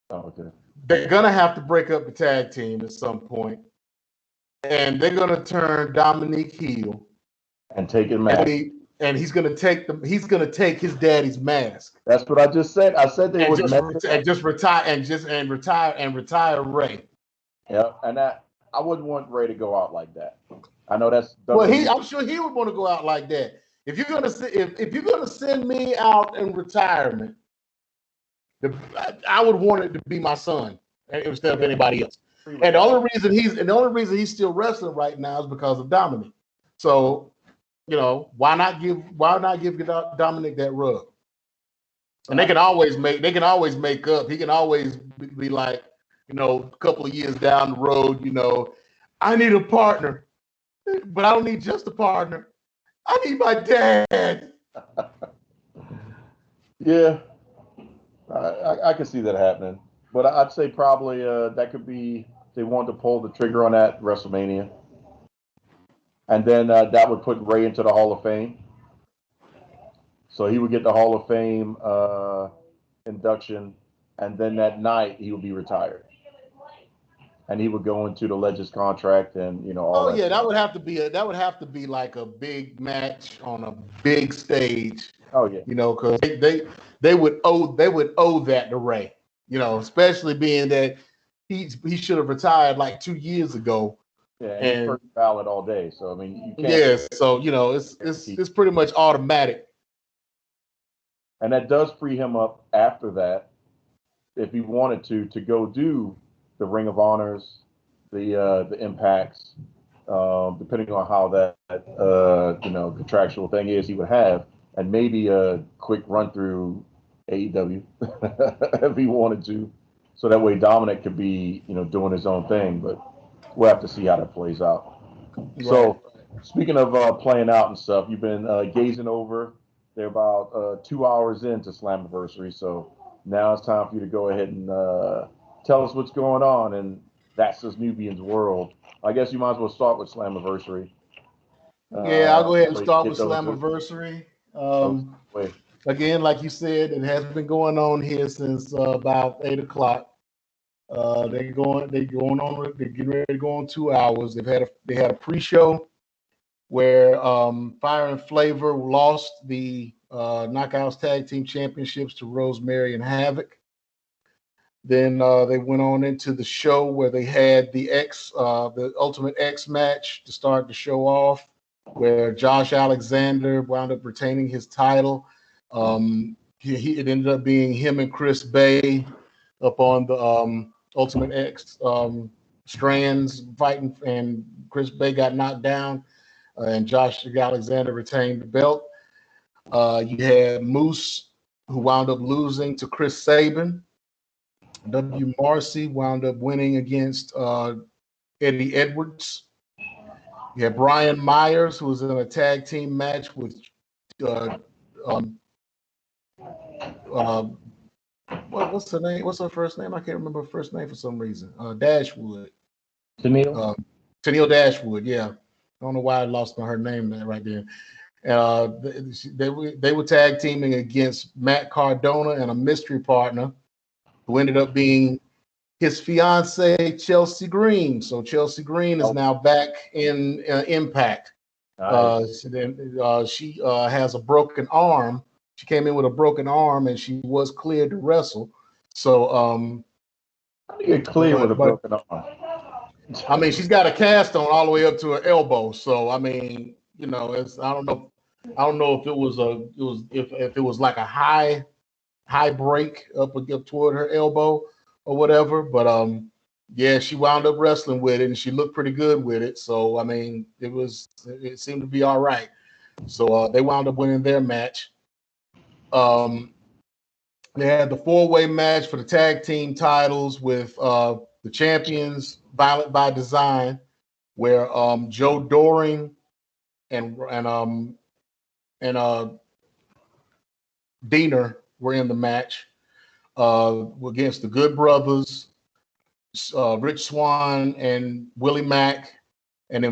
Oh, okay. They're going to have to break up the tag team at some point, and they're going to turn Dominique heel and take his mask. And he's going to take his daddy's mask. That's what I just said. I said they would retire Ray. Yeah, and I wouldn't want Ray to go out like that. I know that's I'm sure he would want to go out like that. If you're gonna send me out in retirement, I would want it to be my son instead of anybody else. And the only reason he's still wrestling right now is because of Dominic. So, why not give Dominic that rub? And they can always make up. He can always be like, a couple of years down the road, I need a partner, but I don't need just a partner. I need my dad. Yeah, I can see that happening. But I'd say probably that could be, they want to pull the trigger on that WrestleMania. And then that would put Ray into the Hall of Fame. So he would get the Hall of Fame induction. And then that night he would be retired. And he would go into the Legends contract and, all that. That would have to be like a big match on a big stage. Oh yeah. Because they would owe that to Ray. Especially being that he should have retired like 2 years ago. Yeah, and first ballot all day. So I mean, you can't. Yes, so it's pretty much automatic. And that does free him up after that, if he wanted to go do the Ring of Honors, the Impacts, depending on how that contractual thing is, he would have, and maybe a quick run through AEW if he wanted to, so that way Dominic could be doing his own thing. But we'll have to see how that plays out. Right. So speaking of playing out and stuff, you've been gazing over. They're about 2 hours into Slammiversary, so now it's time for you to go ahead and tell us what's going on, and that's just Nubian's world. I guess you might as well start with Slammiversary. I'll go ahead and start with Slammiversary. Again, like you said, it has been going on here since about 8 o'clock. They're getting ready to go on 2 hours. They had a pre-show where Fire and Flavor lost the Knockouts Tag Team Championships to Rosemary and Havoc. Then they went on into the show where they had the Ultimate X match to start the show off, where Josh Alexander wound up retaining his title. It ended up being him and Chris Bay up on the Ultimate X strands fighting, and Chris Bay got knocked down, and Josh Alexander retained the belt. You had Moose, who wound up losing to Chris Sabin. W. Marcy wound up winning against Eddie Edwards. You had Brian Myers, who was in a tag team match with what's her name? What's her first name? I can't remember her first name for some reason. Dashwood. Tennille Dashwood, yeah. I don't know why I lost her name right there. They were tag teaming against Matt Cardona and a mystery partner who ended up being his fiance, Chelsea Green. So Chelsea Green is now back in Impact. Nice. She has a broken arm. She came in with a broken arm, and she was cleared to wrestle. So, how do you get cleared with a broken arm? I mean, she's got a cast on all the way up to her elbow. So, I mean, I don't know if it was like a high high break up toward her elbow or whatever. But yeah, she wound up wrestling with it, and she looked pretty good with it. So I mean, it seemed to be all right. So they wound up winning their match. They had the 4-way match for the tag team titles with the champions, Violent by Design, where Joe Doring and Diener were in the match against the Good Brothers, Rich Swann and Willie Mack, and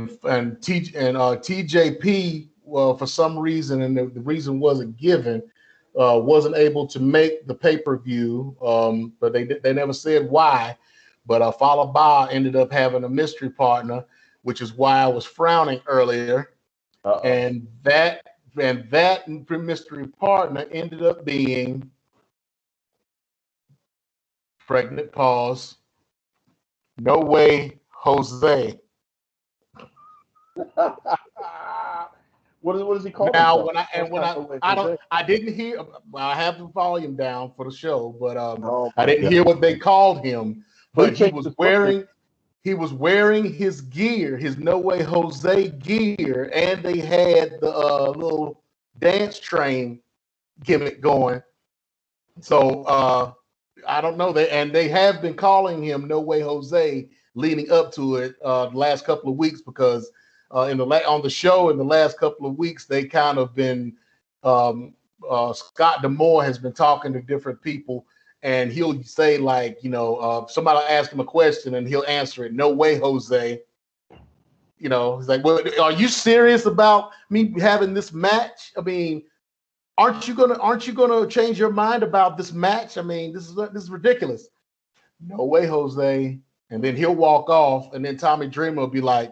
TJP. Well, for some reason, and the reason wasn't given, wasn't able to make the pay-per-view, but they never said why. But Fallah Bahh ended up having a mystery partner, which is why I was frowning earlier. And that mystery partner ended up being pregnant pause. No Way Jose. What is he called? Now, I didn't hear. Well, I have the volume down for the show, but I didn't hear what they called him. But he was wearing his gear, his No Way Jose gear, and they had the little dance train gimmick going. So I don't know that, and they have been calling him No Way Jose leading up to it the last couple of weeks because. On the show in the last couple of weeks, they kind of been Scott D'Amore has been talking to different people, and he'll say like, somebody will ask him a question and he'll answer it. No way, Jose. He's like, well, are you serious about me having this match? I mean, aren't you gonna change your mind about this match? I mean, this is ridiculous. No way, Jose. And then he'll walk off, and then Tommy Dreamer will be like,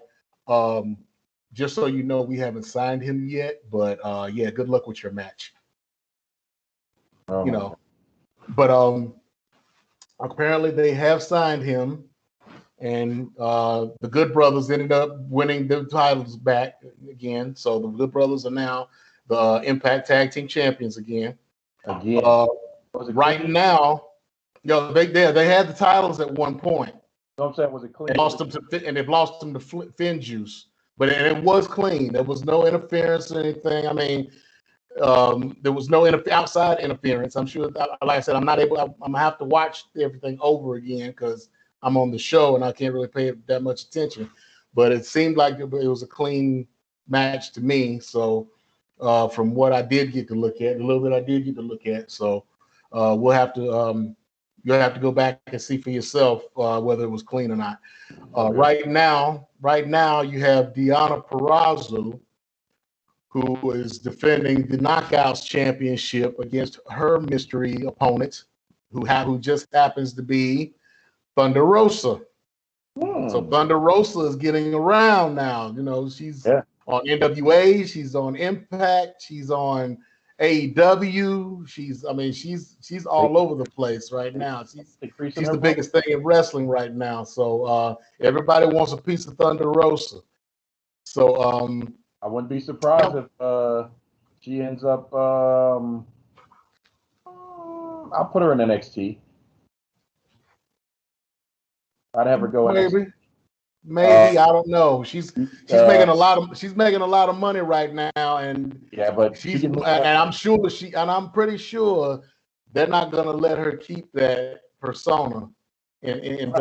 just so you know, we haven't signed him yet, but yeah, good luck with your match. But apparently they have signed him, and the Good Brothers ended up winning the titles back again. So the Good Brothers are now the Impact Tag Team Champions again. Right now, they had the titles at one point. I'm saying, was it clean? They've lost them to Finn Juice. But it was clean. There was no interference or anything. I mean, there was no outside interference. I'm sure, like I said, I'm not able. I'm gonna have to watch everything over again because I'm on the show and I can't really pay that much attention. But it seemed like it was a clean match to me. So from what I did get to look at, a little bit I did get to look at. So we'll have to. You'll have to go back and see for yourself whether it was clean or not. Right now, you have Deonna Purrazzo, who is defending the Knockouts Championship against her mystery opponent, who just happens to be Thunder Rosa. So Thunder Rosa is getting around now. She's on NWA, she's on Impact, she's on AEW. She's all over the place right now. She's the biggest thing in wrestling right now. So everybody wants a piece of Thunder Rosa. So I wouldn't be surprised if she ends up. I'll put her in NXT. I'd have her go Maybe I don't know. She's making a lot of money right now, and but I'm pretty sure they're not gonna let her keep that persona in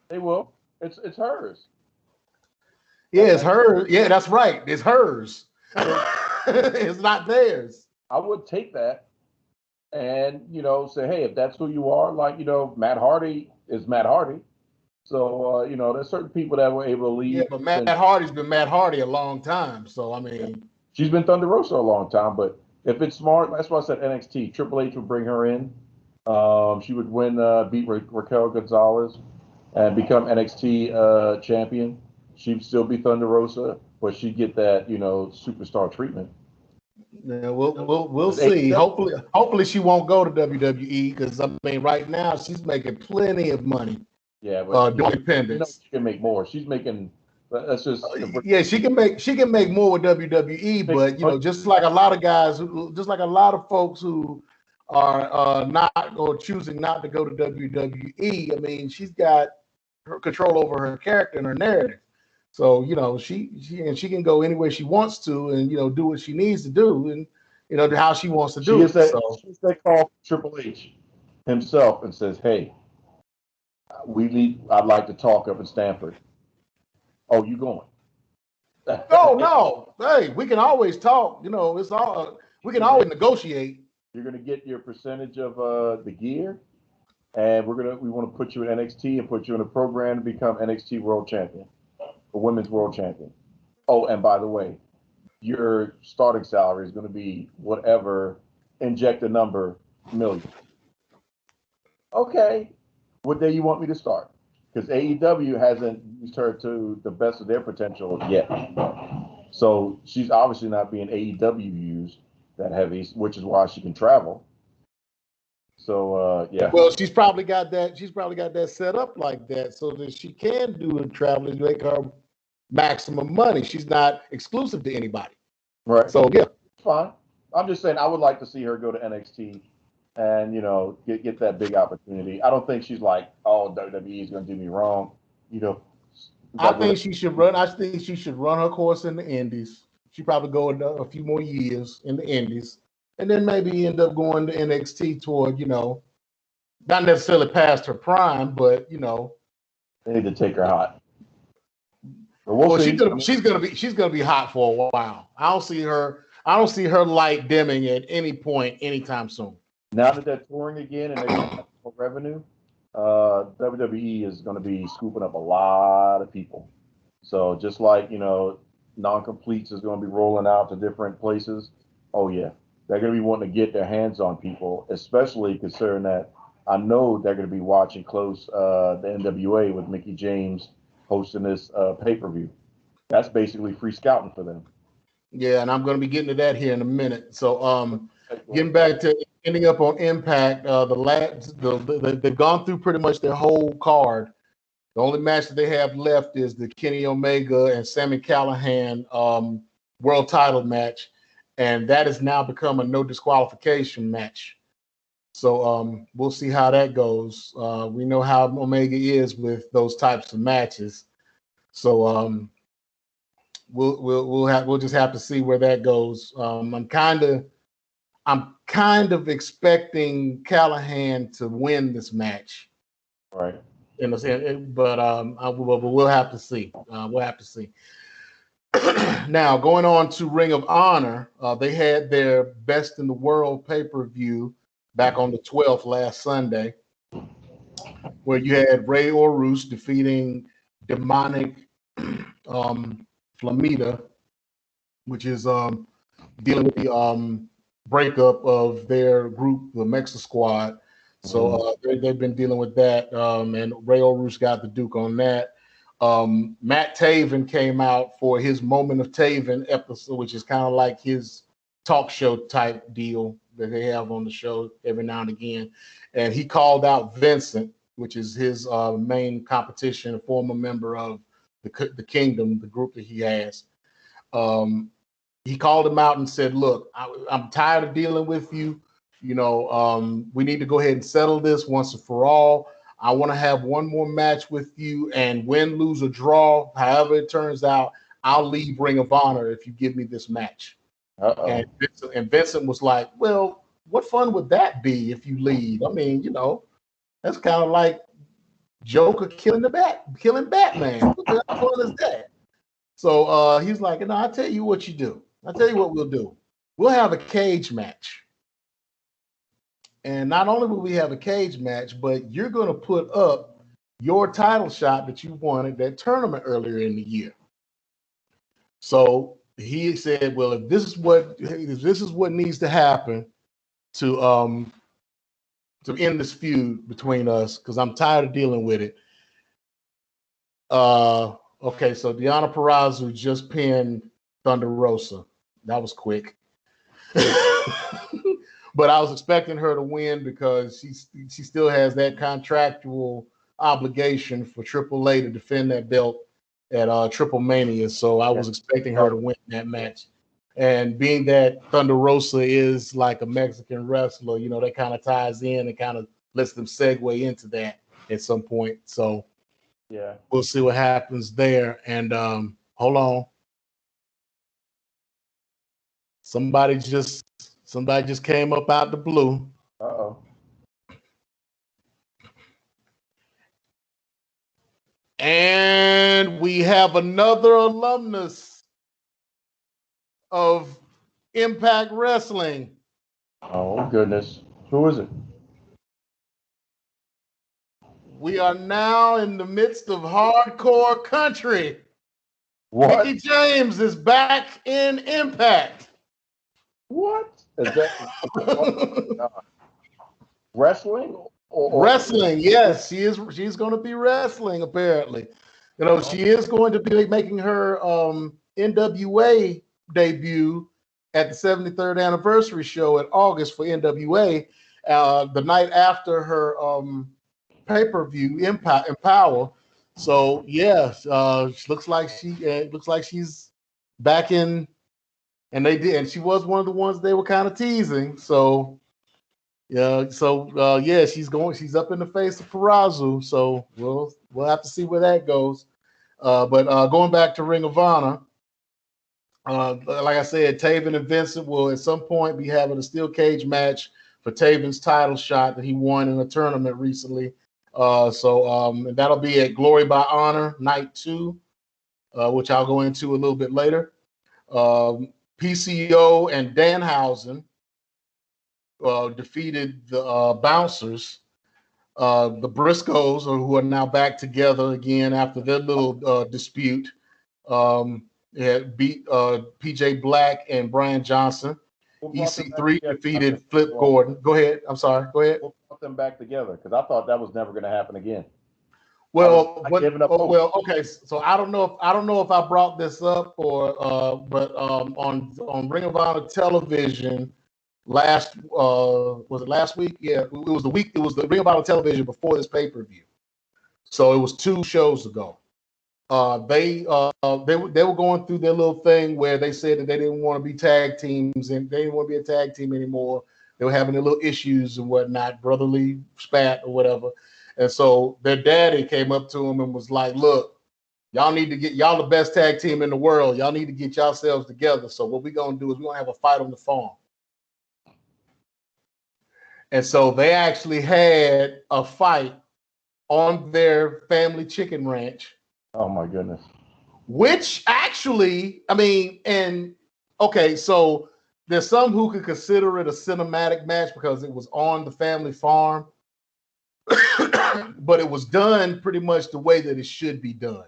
they will. It's hers. Yeah, it's hers. Yeah, that's right. It's hers. It's not theirs. I would take that and say, hey, if that's who you are, like Matt Hardy is Matt Hardy. So, there's certain people that were able to leave. Yeah, but Matt Hardy's been Matt Hardy a long time. So, I mean. She's been Thunder Rosa a long time. But if it's smart, that's why I said NXT. Triple H would bring her in. She would beat Raquel Gonzalez and become NXT champion. She'd still be Thunder Rosa, but she'd get that, superstar treatment. Yeah, we'll see. Hopefully she won't go to WWE because, right now she's making plenty of money. Yeah, but doing independence. She can make more. She's making. That's just. Yeah, she can make more with WWE, but just like a lot of guys, just like a lot of folks who are not or choosing not to go to WWE. I mean, she's got her control over her character and her narrative. So, you know, she can go anywhere she wants to and, you know, do what she needs to do and, you know, how she wants to do it. She's that call Triple H himself and says, hey, I'd like to talk up in Stanford. Oh, you going? No. Hey, we can always talk. You know, it's all we can always negotiate. You're gonna get your percentage of the gear, and we want to put you in NXT and put you in a program to become NXT World Champion, or Women's World Champion. Oh, and by the way, your starting salary is going to be whatever, inject a number, million. Okay, what day you want me to start? Because AEW hasn't used her to the best of their potential yet. So she's obviously not being AEW used that heavy, which is why she can travel. So yeah. Well, she's probably got that set up like that so that she can do the traveling, make her maximum money. She's not exclusive to anybody. Right. So yeah. Fine. I'm just saying I would like to see her go to NXT and, you know, get that big opportunity. I don't think she's like, oh, WWE is going to do me wrong. You know, I think she should run her course in the Indies. She probably go a few more years in the Indies, and then maybe end up going to NXT toward, you know, not necessarily past her prime, but you know, they need to take her hot. But well, she's gonna be hot for a while. I don't see her light dimming at any point anytime soon. Now that they're touring again and they're getting more revenue, WWE is going to be scooping up a lot of people. So just like, you know, non-completes is going to be rolling out to different places. Oh yeah, they're going to be wanting to get their hands on people, especially considering that I know they're going to be watching close the NWA with Mickie James hosting this pay-per-view. That's basically free scouting for them. Yeah, and I'm going to be getting to that here in a minute. So getting back to ending up on Impact, they've gone through pretty much their whole card. The only match that they have left is the Kenny Omega and Sami Callihan world title match, and that has now become a no disqualification match. So we'll see how that goes. We know how Omega is with those types of matches, so we'll just have to see where that goes. I'm kind of expecting Callihan to win this match, right? But we'll have to see. We'll have to see. Now, going on to Ring of Honor, they had their Best in the World pay-per-view back on the 12th last Sunday, where you had Rey Horus defeating Demonic Flamita, which is dealing with the breakup of their group, the Mexa Squad. So they've been dealing with that, and Rey Horus got the Duke on that. Matt Taven came out for his Moment of Taven episode, which is kind of like his talk show type deal that they have on the show every now and again. And he called out Vincent, which is his main competition, a former member of the Kingdom, the group that he has. He called him out and said, look, I'm tired of dealing with you. You know, we need to go ahead and settle this once and for all. I want to have one more match with you, and win, lose, or draw, however it turns out, I'll leave Ring of Honor if you give me this match. And Vincent was like, well, what fun would that be if you leave? I mean, you know, that's kind of like Joker killing Batman. What the fun is that? So he's like, no, I'll tell you what you do. I'll tell you what we'll do. We'll have a cage match. And not only will we have a cage match, but you're going to put up your title shot that you won at that tournament earlier in the year. So he said, well, if this is what needs to happen to end this feud between us, because I'm tired of dealing with it. Okay, so Deonna Purrazzo just pinned Thunder Rosa. That was quick. But I was expecting her to win because she still has that contractual obligation for AAA to defend that belt at Triple Mania. So I was expecting her to win that match. And being that Thunder Rosa is like a Mexican wrestler, you know, that kind of ties in and kind of lets them segue into that at some point. So Yeah. we'll see what happens there. And hold on. Somebody just came up out the blue. Uh-oh. And we have another alumnus of Impact Wrestling. Oh, goodness. Who is it? We are now in the midst of hardcore country. What? Mickey James is back in Impact. What? Is that wrestling? Wrestling, yes. She's going to be wrestling, apparently. You know, she is going to be making her NWA debut at the 73rd anniversary show in August for NWA, the night after her pay-per-view Empower. So yeah, looks like she's back in, and they did, and she was one of the ones they were kind of teasing. So yeah, she's up in the face of Perazu. So we'll have to see where that goes. But going back to Ring of Honor, like I said, Taven and Vincent will at some point be having a steel cage match for Taven's title shot that he won in a tournament recently. And that'll be at Glory by Honor Night 2, which I'll go into a little bit later. PCO and Danhausen defeated the Bouncers. The Briscoes, who are now back together again after their little dispute, beat PJ Black and Brian Johnson. EC3 defeated Flip Gordon. Go ahead. I'm sorry. Go ahead. We'll put them back together because I thought that was never going to happen again. Well, okay. So I don't know if I brought this up but on Ring of Honor television was it last week? Yeah, it was the week. It was the Ring of Honor television before this pay-per-view. So it was 2 shows ago. They were going through their little thing where they said that they didn't want to be tag teams and they didn't want to be a tag team anymore. They were having their little issues and whatnot, brotherly spat or whatever. And so their daddy came up to him and was like, "Look, y'all the best tag team in the world. Y'all need to get yourselves together. So what we're gonna do is we're gonna have a fight on the farm." And so they actually had a fight on their family chicken ranch. Oh my goodness. Which actually, I mean, and okay, so there's some who could consider it a cinematic match because it was on the family farm, but it was done pretty much the way that it should be done.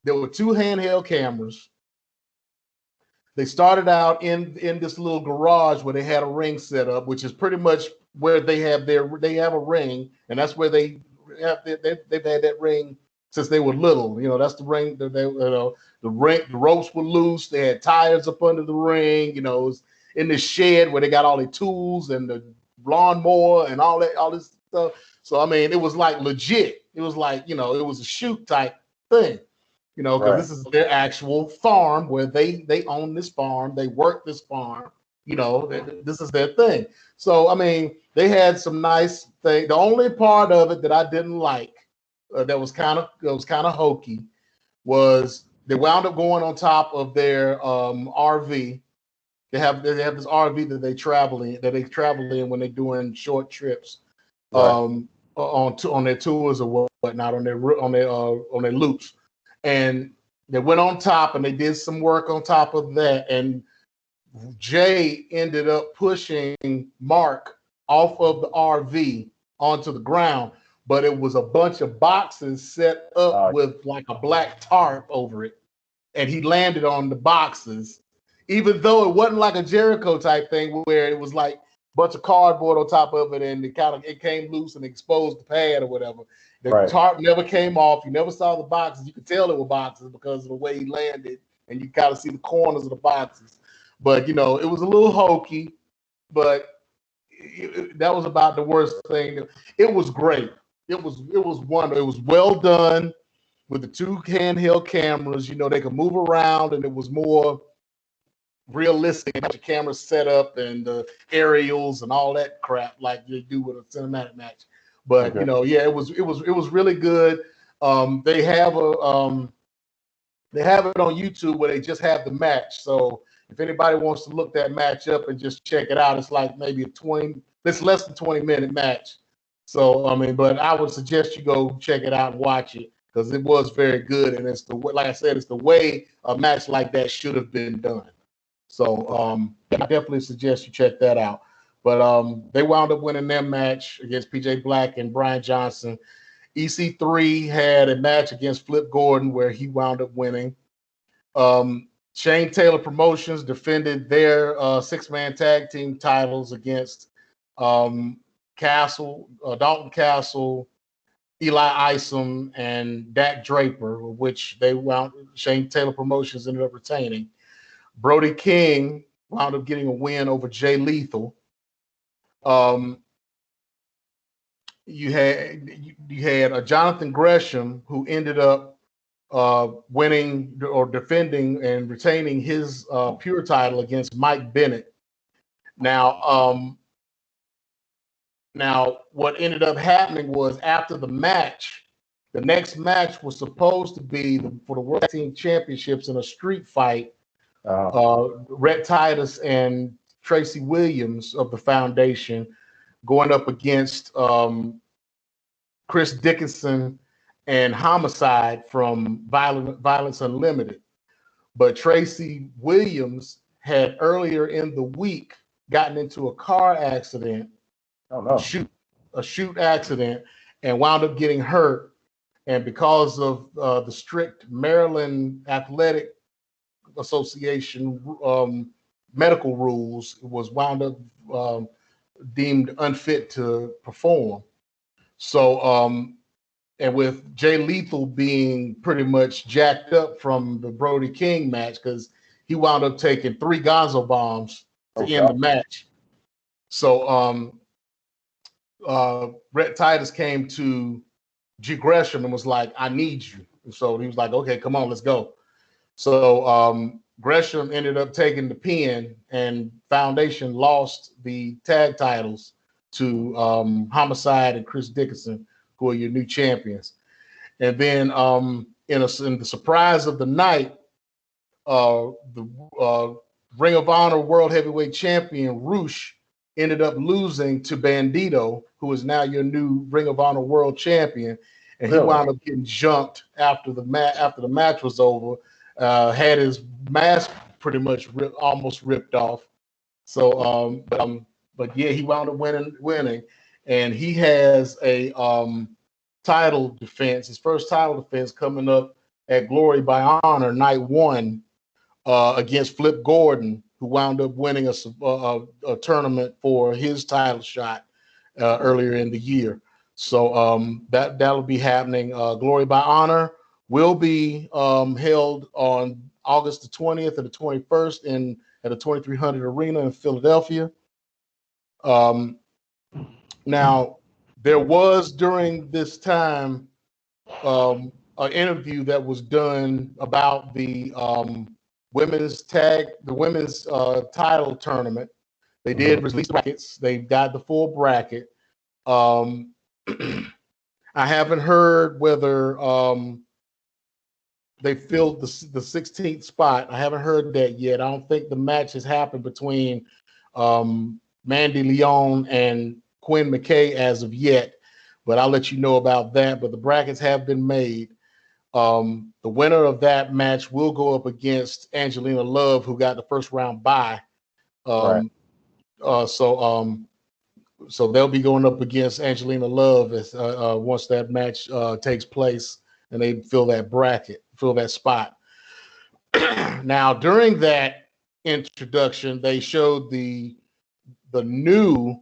There were 2 handheld cameras. They started out in this little garage where they had a ring set up, which is pretty much where they have a ring, and that's where they've had that ring since they were little. You know, that's the ring that the ropes were loose. They had tires up under the ring. You know, it was in the shed where they got all the tools and the lawnmower and all this stuff. So I mean, it was like legit. It was like, you know, it was a shoot type thing. You know, because This is their actual farm where they own this farm. They work this farm. You know, this is their thing. So, I mean, they had some nice things. The only part of it that I didn't like, that was kind of hokey, was they wound up going on top of their RV. They have this RV that they travel in when they're doing short trips, on their tours or whatnot, on their loops. And they went on top and they did some work on top of that. And Jay ended up pushing Mark off of the RV onto the ground, but it was a bunch of boxes set up with like a black tarp over it. And he landed on the boxes, even though it wasn't like a Jericho type thing where it was like a bunch of cardboard on top of it and it came loose and exposed the pad or whatever. The tarp never came off. You never saw the boxes. You could tell it were boxes because of the way he landed, and you kind of see the corners of the boxes. But, you know, it was a little hokey, but that was about the worst thing. It was great. It was wonderful. It was well done with the 2 handheld cameras. You know, they could move around, and it was more realistic, a bunch of cameras set up and aerials and all that crap like you do with a cinematic match. But you know, yeah, it was really good. They have it on YouTube where they just have the match. So if anybody wants to look that match up and just check it out, it's like maybe it's less than 20-minute match. So I mean, but I would suggest you go check it out and watch it because it was very good, and it's like I said, it's the way a match like that should have been done. So I definitely suggest you check that out. But they wound up winning their match against PJ Black and Brian Johnson. EC3 had a match against Flip Gordon where he wound up winning. Shane Taylor Promotions defended their six-man tag team titles against Dalton Castle, Eli Isom, and Dak Draper, which Shane Taylor Promotions ended up retaining. Brody King wound up getting a win over Jay Lethal. You had a Jonathan Gresham who ended up winning or defending and retaining his pure title against Mike Bennett. Now what ended up happening was after the match, the next match was supposed to be for the World Team Championships in a street fight. Rhett Titus and Tracy Williams of the Foundation going up against Chris Dickinson and Homicide from Violence Unlimited. But Tracy Williams had earlier in the week gotten into a car accident, a shoot accident, and wound up getting hurt. And because of the strict Maryland Athletic Association medical rules, it was wound up deemed unfit to perform. So, and with Jay Lethal being pretty much jacked up from the Brody King match, because he wound up taking 3 Gonzo bombs to end the match. So, Rhett Titus came to G. Gresham and was like, "I need you." And so he was like, "Okay, come on, let's go." So Gresham ended up taking the pin, and Foundation lost the tag titles to Homicide and Chris Dickinson, who are your new champions. And then in the surprise of the night, the Ring of Honor World Heavyweight Champion Roosh ended up losing to Bandito, who is now your new Ring of Honor World Champion. And he wound up getting jumped after the match was over. Had his mask pretty much almost ripped off. So, but yeah, he wound up winning, and he has a title defense, his first title defense coming up at Glory by Honor Night 1 against Flip Gordon, who wound up winning a tournament for his title shot earlier in the year. So that'll be happening. Glory by Honor will be held on August the 20th and the 21st at the 2300 Arena in Philadelphia. Now, there was during this time an interview that was done about the women's title tournament. They did release brackets. They got the full bracket. I haven't heard whether they filled the 16th spot. I haven't heard that yet. I don't think the match has happened between Mandy Leon and Quinn McKay as of yet, but I'll let you know about that. But the brackets have been made. The winner of that match will go up against Angelina Love, who got the first round bye. So they'll be going up against Angelina Love as, once that match takes place, and they fill that spot. Now, during that introduction, they showed the new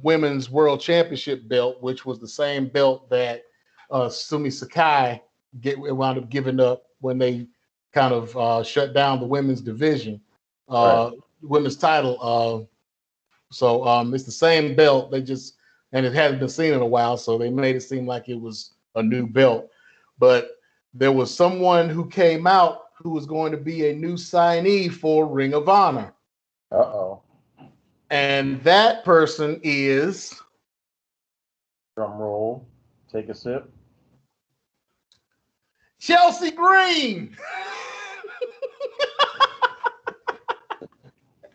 Women's World Championship belt, which was the same belt that Sumi Sakai wound up giving up when they kind of shut down the women's division, women's title. So it's the same belt. And it hadn't been seen in a while, so they made it seem like it was a new belt. But there was someone who came out who is going to be a new signee for Ring of Honor. Uh-oh. And that person is... Drum roll. Take a sip. Chelsea Green.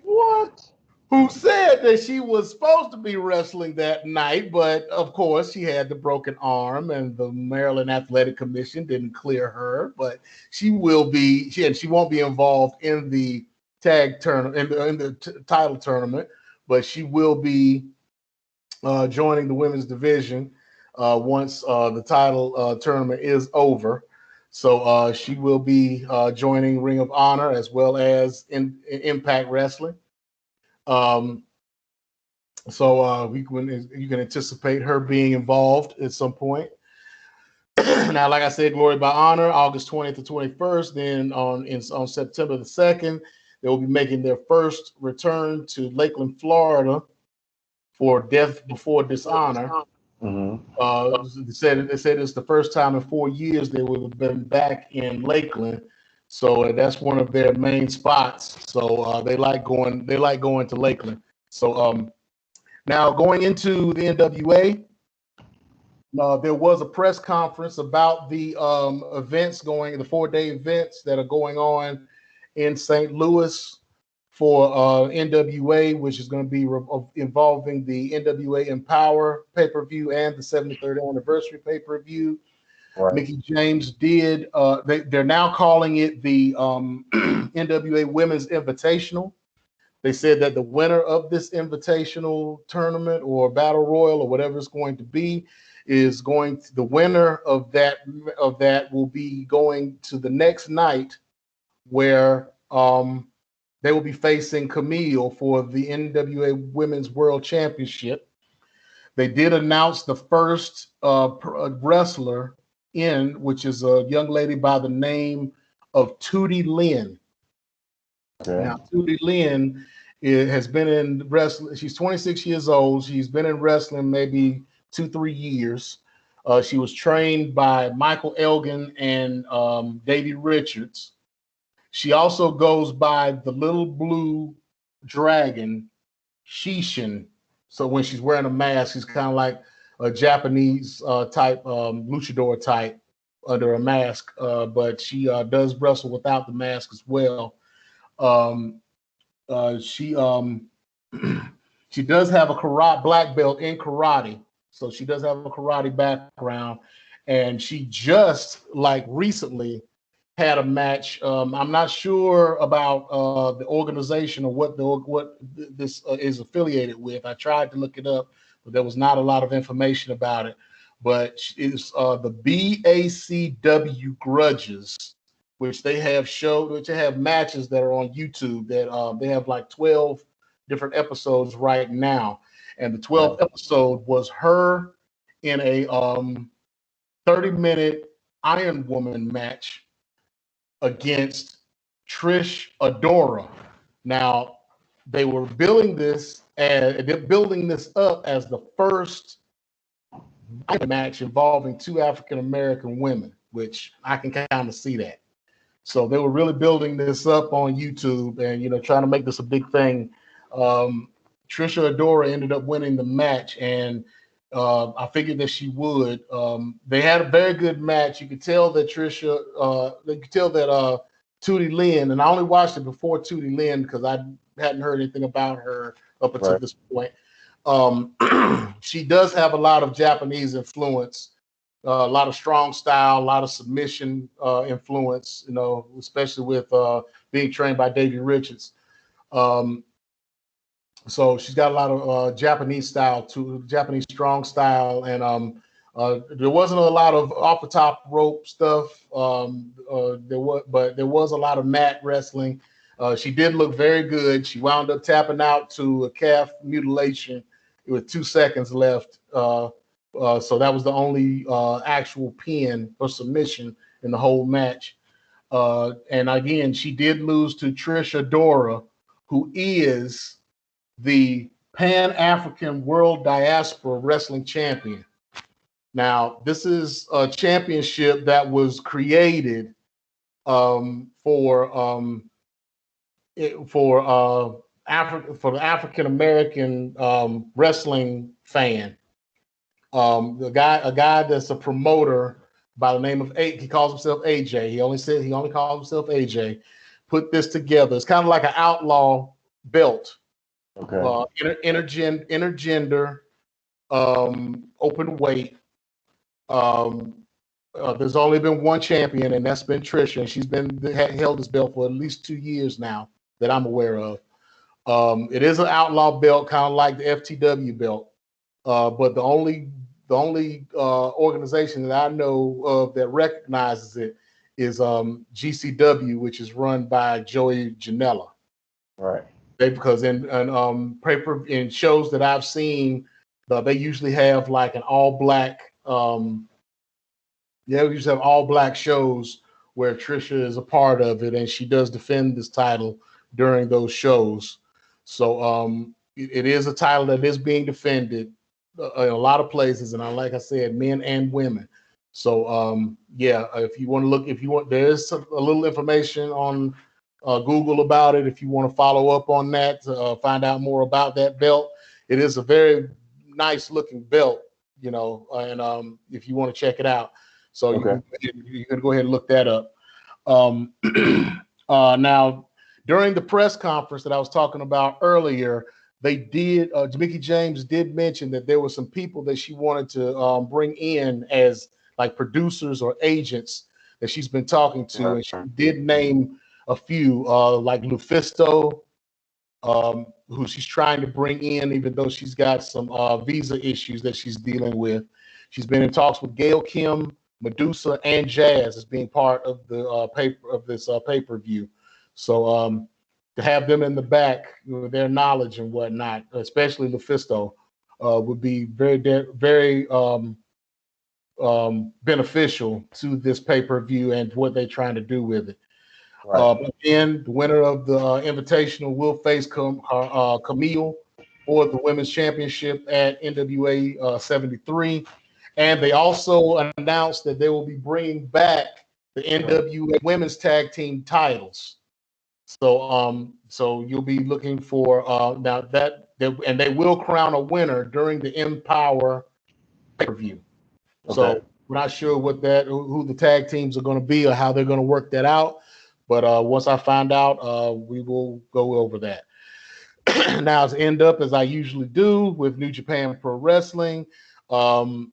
What? Who said that she was supposed to be wrestling that night, but of course she had the broken arm and the Maryland Athletic Commission didn't clear her, but she will be, she won't be involved in the tag tournament, in the title tournament, but she will be joining the women's division once the title tournament is over. So she will be joining Ring of Honor as well as in Impact Wrestling. So you can anticipate her being involved at some point. Now, like I said, Glory by Honor, August 20th to 21st. Then on September the 2nd, they will be making their first return to Lakeland, Florida, for Death Before Dishonor. Mm-hmm. They said it's the first time in 4 years they would have been back in Lakeland. So that's one of their main spots. So they like going to Lakeland. So now going into the NWA, there was a press conference about the events the 4-day events that are going on in St. Louis for NWA, which is going to be involving the NWA Empower pay-per-view and the 73rd anniversary pay-per-view. Right. Mickey James did. They're now calling it the NWA Women's Invitational. They said that the winner of this invitational tournament or battle royal or whatever it's going to be is the winner of that will be going to the next night where they will be facing Camille for the NWA Women's World Championship. They did announce the first wrestler which is a young lady by the name of Tootie Lynn. Okay. Now, Tootie Lynn has been in wrestling. She's 26 years old. She's been in wrestling maybe 2-3 years. She was trained by Michael Elgin and Davey Richards. She also goes by the Little Blue Dragon, Shishin. So when she's wearing a mask, she's kind of like a Japanese type, luchador type under a mask. But she does wrestle without the mask as well. She does have a black belt in karate. So she does have a karate background. And she just recently had a match. I'm not sure about the organization or what this is affiliated with. I tried to look it up, but there was not a lot of information about it. But it's the BACW Grudges, which they have matches that are on YouTube that they have 12 different episodes right now. And the 12th episode was her in a 30-minute Iron Woman match against Trish Adora. Now, they were building this up as the first match involving 2 African American women, which I can kind of see that. So they were really building this up on YouTube and trying to make this a big thing. Trisha Adora ended up winning the match, and I figured that she would. They had a very good match. You could tell that Tootie Lynn, and I only watched it before Tootie Lynn because I hadn't heard anything about her up until this point. She does have a lot of Japanese influence, a lot of strong style, a lot of submission influence, especially with being trained by Davey Richards. So she's got a lot of Japanese style too, Japanese strong style, and there wasn't a lot of off the top rope stuff. There was a lot of mat wrestling. She did look very good. She wound up tapping out to a calf mutilation with 2 seconds left. So that was the only actual pin or submission in the whole match. And again, she did lose to Trish Adora, who is the Pan-African World Diaspora Wrestling Champion. Now, this is a championship that was created for for the African American wrestling fan. A guy that's a promoter by the name of he calls himself AJ. He only calls himself AJ. Put this together. It's kind of like an outlaw belt. Okay. Intergender, open weight. There's only been one champion, and that's been Trisha, and she's held this belt for at least 2 years now that I'm aware of. It is an outlaw belt, kind of like the FTW belt, but the only organization that I know of that recognizes it is GCW, which is run by Joey Janela. Right. Because in paper in shows that I've seen, they usually have like an all black. We used to have all black shows where Trisha is a part of it, and she does defend this title during those shows. So it is a title that is being defended in a lot of places, and like I said, men and women. So if you want to look, there's a little information on Google about it. If you want to follow up on that, find out more about that belt. It is a very nice looking belt, and if you want to check it out. So okay. you can go ahead and look that up. Now, during the press conference that I was talking about earlier, Mickey James did mention that there were some people that she wanted to bring in as like producers or agents that she's been talking to, and she did name a few, like Lufisto, who she's trying to bring in, even though she's got some visa issues that she's dealing with. She's been in talks with Gail Kim, Medusa, and Jazz as being part of the pay-per-view. So to have them in the back with their knowledge and whatnot, especially Lufisto, would be very, very beneficial to this pay-per-view and what they're trying to do with it. Right. Again, the winner of the Invitational will face Camille for the Women's Championship at NWA 73. And they also announced that they will be bringing back the NWA Women's Tag Team titles. So you'll be looking for now and they will crown a winner during the Empower pay-per-view. Okay. So we're not sure who the tag teams are going to be or how they're going to work that out. But once I find out, we will go over that. Now, to end up as I usually do with New Japan Pro Wrestling, Tetsuya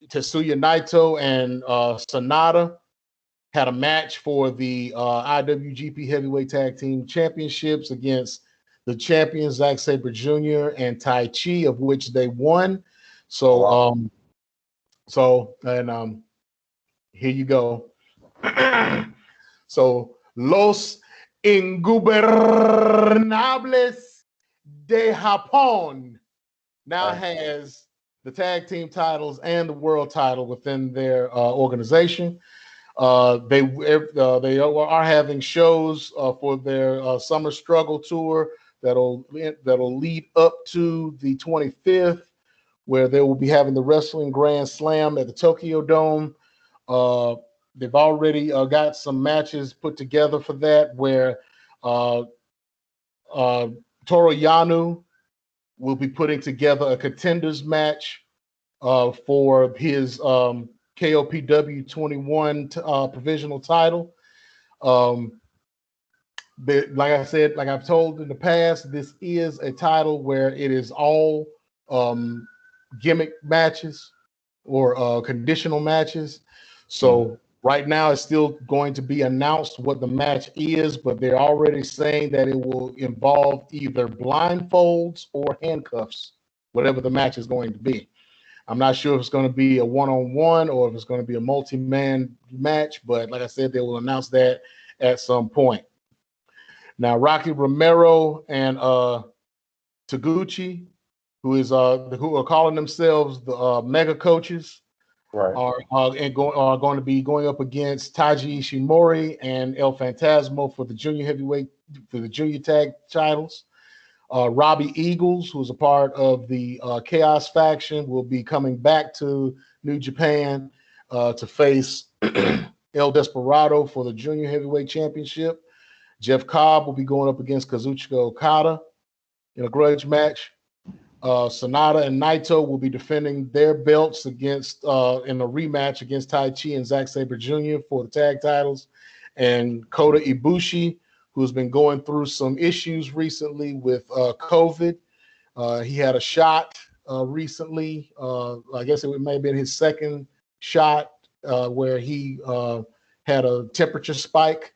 Naito and Sonata had a match for the IWGP Heavyweight Tag Team Championships against the champions Zack Sabre Jr. and Tai Chi, of which they won. So, here you go. So, Los Ingobernables de Japón now has the tag team titles and the world title within their organization. They are having shows for their Summer Struggle tour that'll lead up to the 25th, where they will be having the Wrestling Grand Slam at the Tokyo Dome. They've already got some matches put together for that, where Toru Yano will be putting together a contenders match for his KOPW 21 provisional title. Like I said, like I've told in the past, this is a title where it is all gimmick matches or conditional matches. So right now it's still going to be announced what the match is, but they're already saying that it will involve either blindfolds or handcuffs, whatever the match is going to be. I'm not sure if it's going to be a one-on-one or if it's going to be a multi-man match, but like I said, they will announce that at some point. Now, Rocky Romero and Taguchi, who are calling themselves the Mega Coaches, are going to be going up against Taiji Ishimori and El Phantasmo for the junior tag titles. Robbie Eagles, who's a part of the Chaos faction, will be coming back to New Japan to face El Desperado for the Junior Heavyweight Championship. Jeff Cobb will be going up against Kazuchika Okada in a grudge match. Sonata and Naito will be defending their belts against in a rematch against Tai Chi and Zack Sabre Jr. for the tag titles. And Kota Ibushi, who's been going through some issues recently with COVID. He had a shot recently. I guess it may have been his second shot where he had a temperature spike.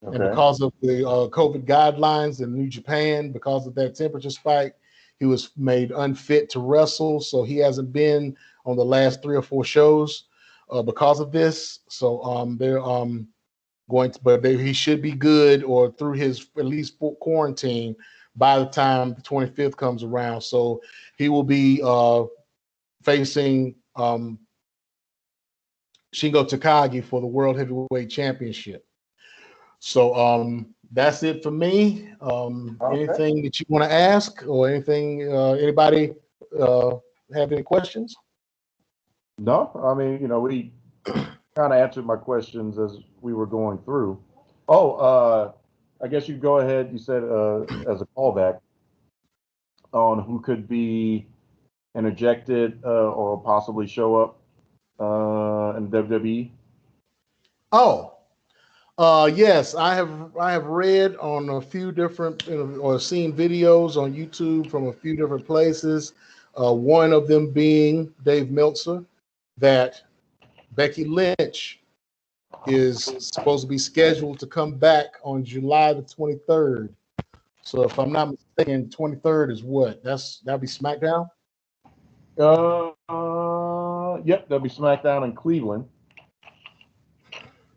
Okay. And because of the COVID guidelines in New Japan, because of that temperature spike, he was made unfit to wrestle. So he hasn't been on the last 3 or 4 shows because of this. So they're going to, but he should be good or through his at least quarantine by the time the 25th comes around. So he will be facing Shingo Takagi for the World Heavyweight Championship. So that's it for me. Anything that you want to ask or anything, anybody have any questions? No, I mean, we kind of answered my questions as we were going through. Oh, I guess you go ahead. You said as a callback on who could be interjected or possibly show up in WWE. Oh, yes, I have read on a few different or seen videos on YouTube from a few different places. One of them being Dave Meltzer, that Becky Lynch is supposed to be scheduled to come back on July the 23rd. So if I'm not mistaken, 23rd is what? That'll be SmackDown? Yep, that'll be SmackDown in Cleveland,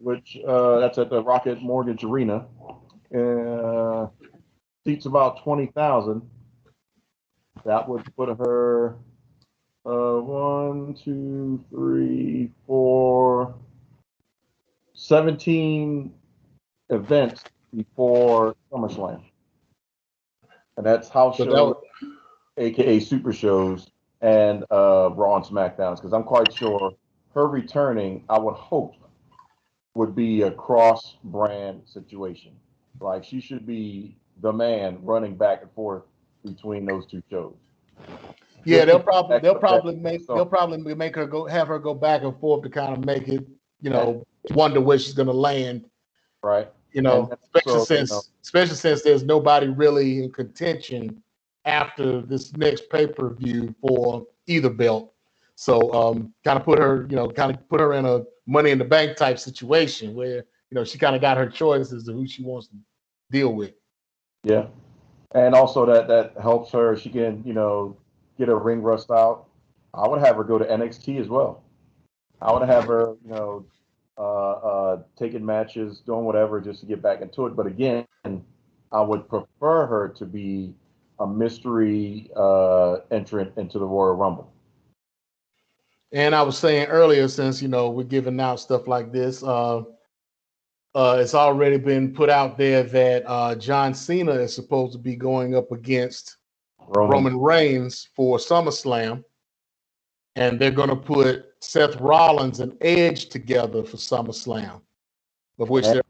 which that's at the Rocket Mortgage Arena. Seats about 20,000. That would put her 1, 2, 3, 4, 17 events before SummerSlam. And that's house shows, aka super shows, and Raw and SmackDowns. Because I'm quite sure her returning, I would hope, would be a cross-brand situation. Like she should be the man running back and forth between those two shows. Yeah, they'll probably make her have her go back and forth to kind of make it, wonder where she's gonna land. Right. Especially since there's nobody really in contention after this next pay-per-view for either belt. So kind of put her in a Money in the Bank type situation where, she kind of got her choice as to who she wants to deal with. Yeah. And also that helps her. She can, get her ring rust out. I would have her go to NXT as well. I would have her, taking matches, doing whatever just to get back into it. But again, I would prefer her to be a mystery entrant into the Royal Rumble. And I was saying earlier, since we're giving out stuff like this, it's already been put out there that John Cena is supposed to be going up against Roman Reigns for SummerSlam, and they're going to put Seth Rollins and Edge together for SummerSlam, of which they're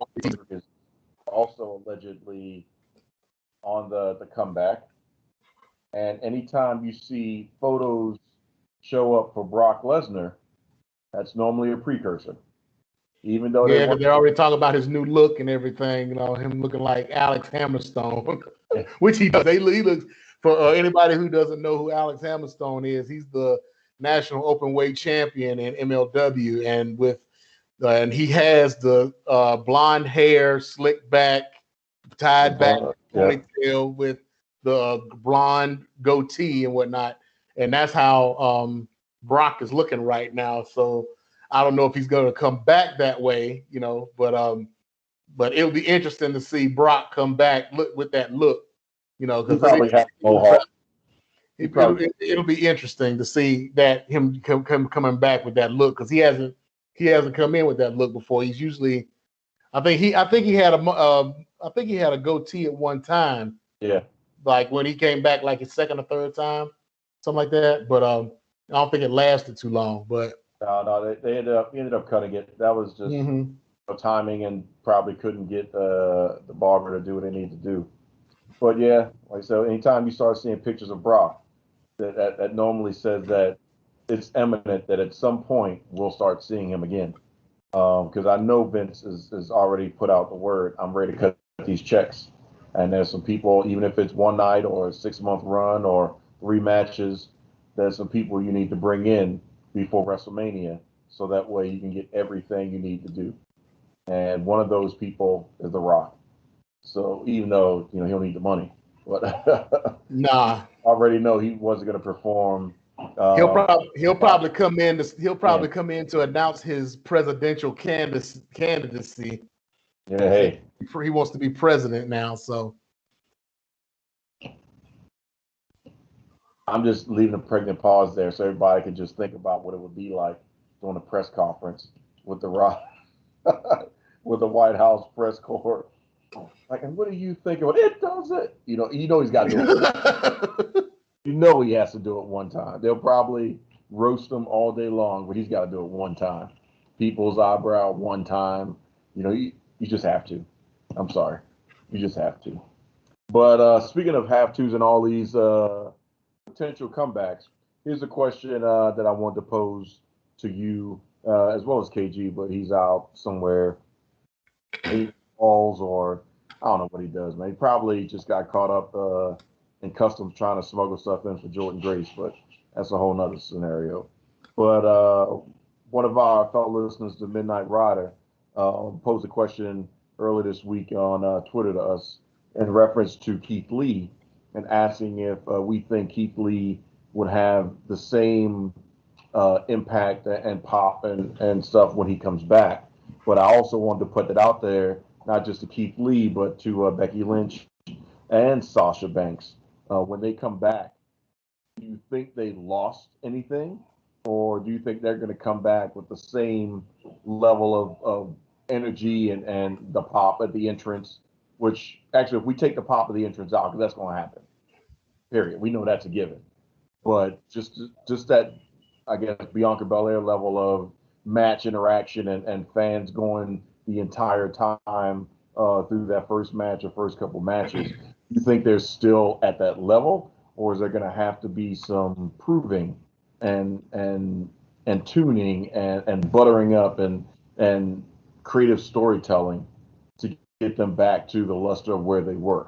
also allegedly on the comeback. And anytime you see photos show up for Brock Lesnar, that's normally a precursor. Even though they're already talking about his new look and everything, him looking like Alex Hammerstone, which he does. He looks, for anybody who doesn't know who Alex Hammerstone is, he's the national open weight champion in MLW, and he has the blonde hair, slicked back, tied back ponytail with the blonde goatee and whatnot, and that's how Brock is looking right now. So I don't know if he's going to come back that way, but it'll be interesting to see Brock come back with that look, because it'll be interesting to see that him coming back with that look, because he hasn't come in with that look before. He's usually, I think he had a goatee at one time. Yeah, like when he came back, like his second or third time, something like that. But I don't think it lasted too long. But No, they ended up cutting it. That was just timing, and probably couldn't get the barber to do what they need to do. But yeah, like I said, anytime you start seeing pictures of Brock, that normally says that it's imminent that at some point we'll start seeing him again. Because I know Vince is already put out the word, I'm ready to cut these checks. And there's some people, even if it's one night or a 6-month run or 3 matches, there's some people you need to bring in before WrestleMania so that way you can get everything you need to do. And one of those people is The Rock. So even though he'll need the money, but nah, I already know he wasn't going to perform. He'll probably come in to announce his presidential candidacy. Yeah, hey, he wants to be president now, so I'm just leaving a pregnant pause there so everybody can just think about what it would be like doing a press conference with The Rock, with the White House press corps. Like, and what do you think of it? It does it. You know he's got to do it. He has to do it one time. They'll probably roast him all day long, but he's got to do it one time. People's eyebrow one time. You just have to. I'm sorry. You just have to. But speaking of have tos and all these potential comebacks, here's a question that I wanted to pose to you as well as KG, but he's out somewhere. He falls or I don't know what he does, man. He probably just got caught up in customs trying to smuggle stuff in for Jordan Grace, but that's a whole nother scenario. But one of our fellow listeners, the Midnight Rider, posed a question earlier this week on Twitter to us in reference to Keith Lee and asking if we think Keith Lee would have the same impact and pop and stuff when he comes back. But I also wanted to put that out there, not just to Keith Lee, but to Becky Lynch and Sasha Banks. When they come back, do you think they lost anything? Or do you think they're going to come back with the same level of energy and the pop at the entrance? Which, actually, if we take the pop of the entrance out, because that's going to happen, period. We know that's a given. But just that, I guess, Bianca Belair level of match interaction and fans going the entire time through that first match or first couple matches, you think they're still at that level, or is there going to have to be some proving and tuning and buttering up and creative storytelling to get them back to the luster of where they were?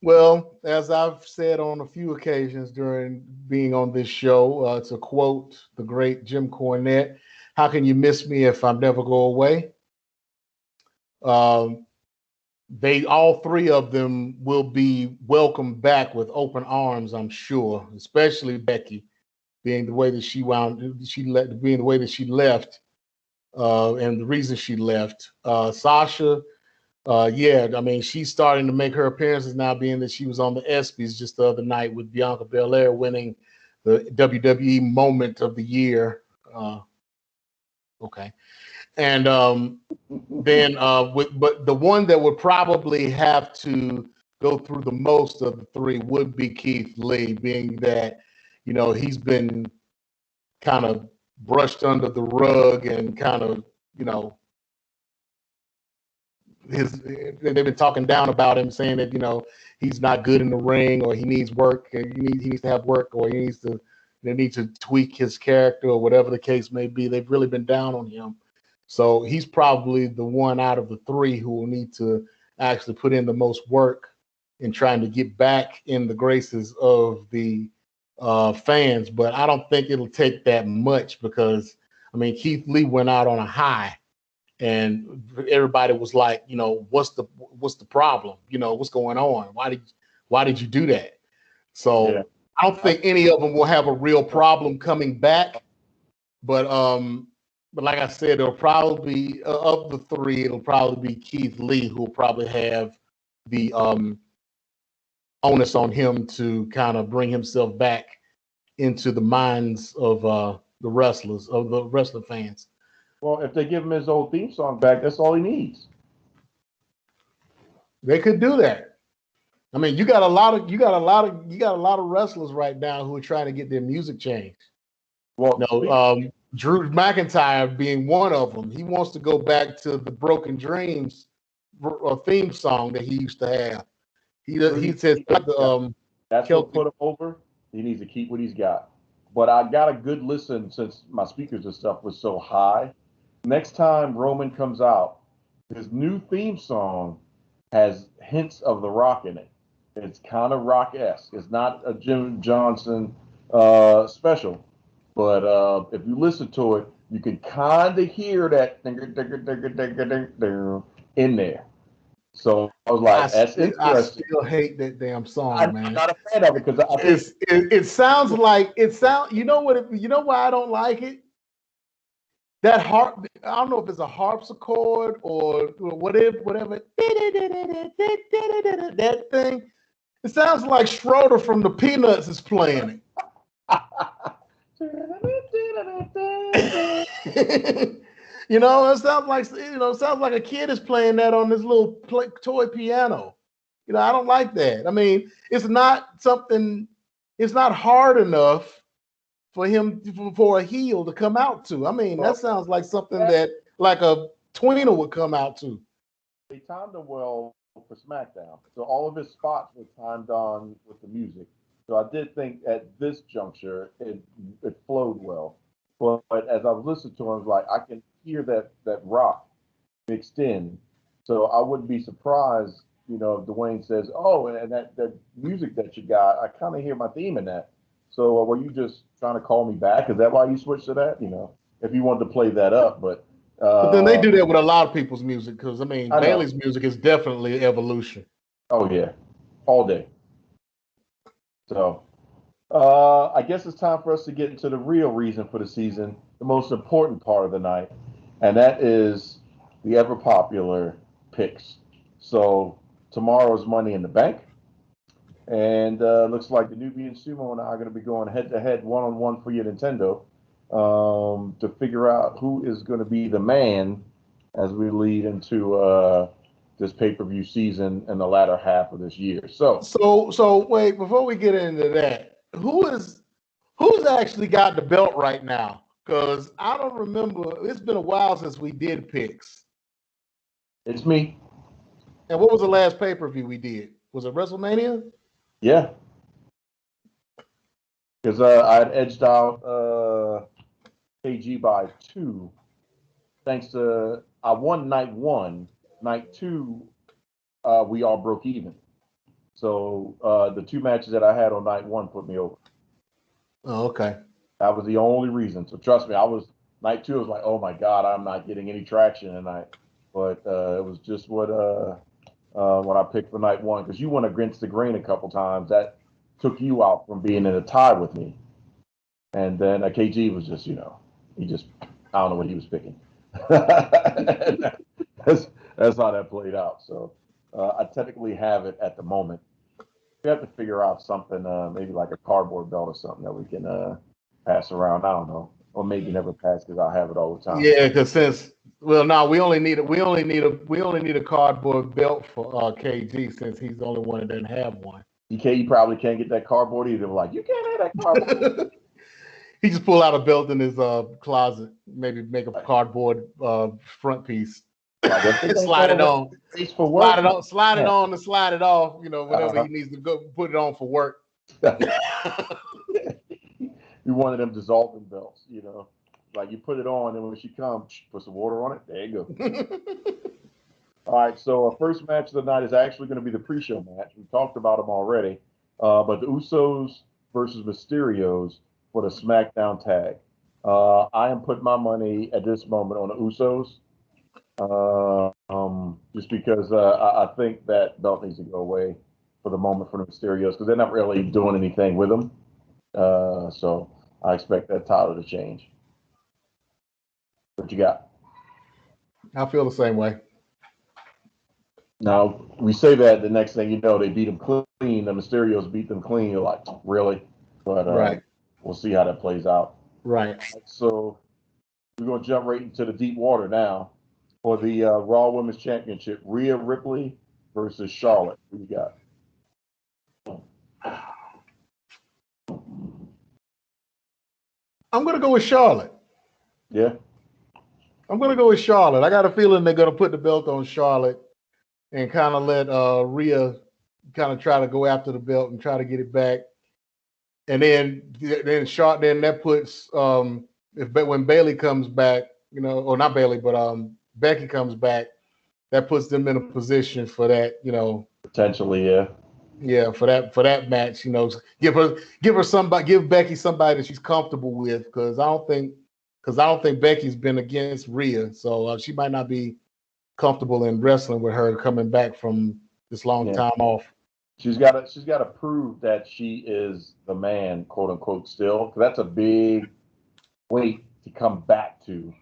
Well, as I've said on a few occasions during being on this show, to quote the great Jim Cornette, how can you miss me if I never go away? All three of them will be welcomed back with open arms, I'm sure, especially Becky, being the way that she left, and the reason she left. Sasha, I mean, she's starting to make her appearances now, being that she was on the ESPYs just the other night with Bianca Belair winning the WWE Moment of the Year. Okay. And but the one that would probably have to go through the most of the three would be Keith Lee, being that, he's been kind of brushed under the rug and kind of, they've been talking down about him, saying that, he's not good in the ring, or he needs work, and he needs to have work, or they need to tweak his character, or whatever the case may be. They've really been down on him. So he's probably the one out of the three who will need to actually put in the most work in trying to get back in the graces of the fans. But I don't think it'll take that much, because, I mean, Keith Lee went out on a high, and everybody was like, what's the problem? What's going on? Why did you do that? So yeah. I don't think any of them will have a real problem coming back. But like I said, it'll probably be, of the three, it'll probably be Keith Lee who will probably have the onus on him to kind of bring himself back into the minds of the wrestling fans. Well, if they give him his old theme song back, that's all he needs. They could do that. I mean, you got a lot of wrestlers right now who are trying to get their music changed. Well, Drew McIntyre being one of them. He wants to go back to the Broken Dreams theme song that he used to have. He says that's what put him over. He needs to keep what he's got. But I got a good listen since my speakers and stuff was so high. Next time Roman comes out, his new theme song has hints of The Rock in it. It's kind of Rock-esque. It's not a Jim Johnson special, but if you listen to it, you can kind of hear that in there. So I was like, that's interesting. I still hate that damn song, man. I'm not a fan of it because it sounds like you know what? You know why I don't like it? That harp. I don't know if it's a harpsichord or whatever. That thing. It sounds like Schroeder from the Peanuts is playing it. You know, it sounds like a kid is playing that on this little toy piano. You know, I don't like that. I mean, it's not hard enough for a heel to come out to. I mean, that sounds like something that like a tweener would come out to. They timed him well for SmackDown, so all of his spots were timed on with the music. So I did think at this juncture it flowed well. But as I was listening to him, I was like, I can hear that rock mixed in. So I wouldn't be surprised, if Dwayne says, "Oh, and that music that you got, I kind of hear my theme in that." So were you just trying to call me back? Is that why you switched to that? If you wanted to play that up, but then they do that with a lot of people's music because Bayley's music is definitely evolution. Oh yeah, all day. So I guess it's time for us to get into the real reason for the season, the most important part of the night, and that is the ever popular picks. So tomorrow is Money in the Bank. And looks like the Nubian Sumo and I are going to be going head-to-head, one-on-one for your Nintendo to figure out who is going to be the man as we lead into this pay-per-view season in the latter half of this year. So wait, before we get into that, who's actually got the belt right now? Because I don't remember. It's been a while since we did picks. It's me. And what was the last pay-per-view we did? Was it WrestleMania? Yeah, because I had edged out KG by 2, thanks to I won night 1. Night 2, we all broke even. So the 2 matches that I had on night 1 put me over. Oh, okay. That was the only reason. So trust me, night 2. I was like, oh my God, I'm not getting any traction tonight. But it was just what I picked for night 1, because you went against the grain a couple times. That took you out from being in a tie with me. And then KG was just, I don't know what he was picking. that's how that played out. So I technically have it at the moment. We have to figure out something, maybe like a cardboard belt or something that we can pass around. I don't know, or maybe never pass because I have it all the time. Yeah, because we only need a cardboard belt for KG since he's the only one that doesn't have one. He probably can't get that cardboard either. Like, you can't have that cardboard. He just pull out a belt in his closet, maybe make a cardboard front piece. Slide it on. Slide it on and slide it off, whenever he needs to go put it on for work. You one of them dissolving belts, like you put it on and when she comes, put some water on it. There you go. All right, so our first match of the night is actually going to be the pre-show match. We talked about them already, but the Usos versus Mysterios for the SmackDown tag. I am putting my money at this moment on the Usos, just because I think that belt needs to go away for the moment for the Mysterios because they're not really doing anything with them. So I expect that title to change. What you got? I feel the same way. Now, we say that, the next thing you know, they beat them clean. The Mysterios beat them clean. You're like, really? But right. We'll see how that plays out. Right. So we're going to jump right into the deep water now for the Raw Women's Championship. Rhea Ripley versus Charlotte. Who you got? I'm gonna go with Charlotte. Yeah. I'm gonna go with Charlotte. I got a feeling they're gonna put the belt on Charlotte and kind of let Rhea kind of try to go after the belt and try to get it back. And then that puts when Bailey comes back, or not Bailey, but Becky comes back, that puts them in a position for that, Potentially, yeah. Yeah, for that match, give Becky somebody that she's comfortable with, because I don't think Becky's been against Rhea, so she might not be comfortable in wrestling with her coming back from this long time off. She's got to prove that she is the man, quote unquote, still. 'Cause that's a big weight to come back to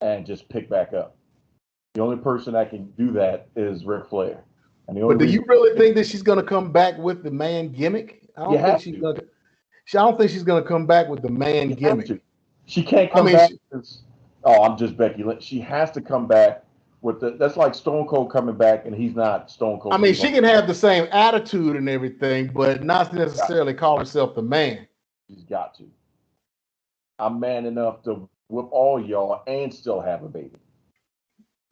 and just pick back up. The only person that can do that is Ric Flair. But do you really think that she's going to come back with the man gimmick? I don't think she's going to come back with the man gimmick. She can't come back. I'm just Becky Lynch. She has to come back with that's like Stone Cold coming back and he's not Stone Cold. I mean, she can have the same attitude and everything, but not necessarily call herself the man. She's got to. I'm man enough to whip all y'all and still have a baby.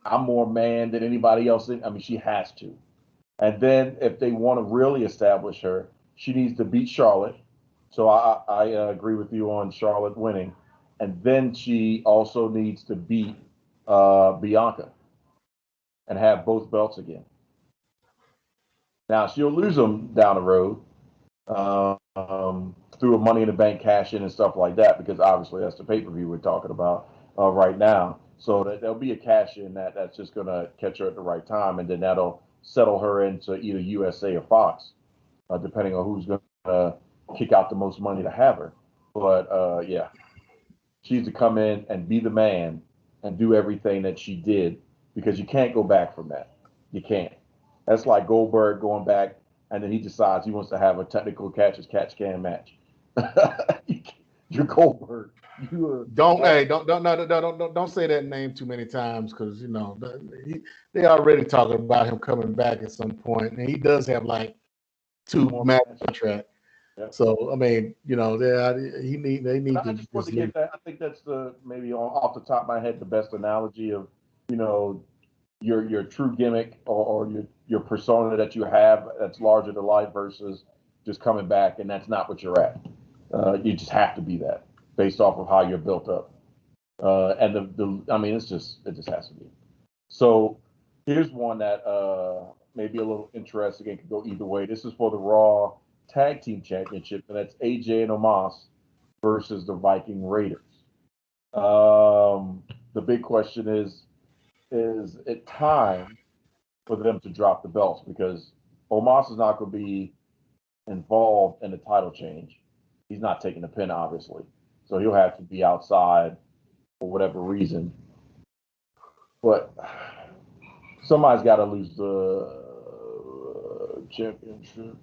I'm more man than anybody else. I mean, she has to. And then if they want to really establish her, she needs to beat Charlotte. So I agree with you on Charlotte winning. And then she also needs to beat Bianca and have both belts again. Now, she'll lose them down the road through a Money in the Bank cash in and stuff like that, because obviously that's the pay-per-view we're talking about right now. So there'll be a cash in that's just going to catch her at the right time, and then that'll settle her into either USA or Fox, depending on who's going to kick out the most money to have her. But yeah, she needs to come in and be the man and do everything that she did, because you can't go back from that. You can't. That's like Goldberg going back and then he decides he wants to have a technical catch can match. You're Goldberg. Don't say that name too many times, because they already talking about him coming back at some point, and he does have like 2 more matches contract. Yep. So I mean, they need to. I just want to get that. I think that's maybe off the top of my head the best analogy of your true gimmick or your persona that you have that's larger than life versus just coming back, and that's not what you're at. You just have to be that based off of how you're built up. And it just has to be. So here's one that may be a little interesting and could go either way. This is for the Raw Tag Team Championship, and that's AJ and Omos versus the Viking Raiders. The big question is it time for them to drop the belts? Because Omos is not going to be involved in the title change. He's not taking the pin, obviously. So he'll have to be outside for whatever reason. But somebody's got to lose the championship.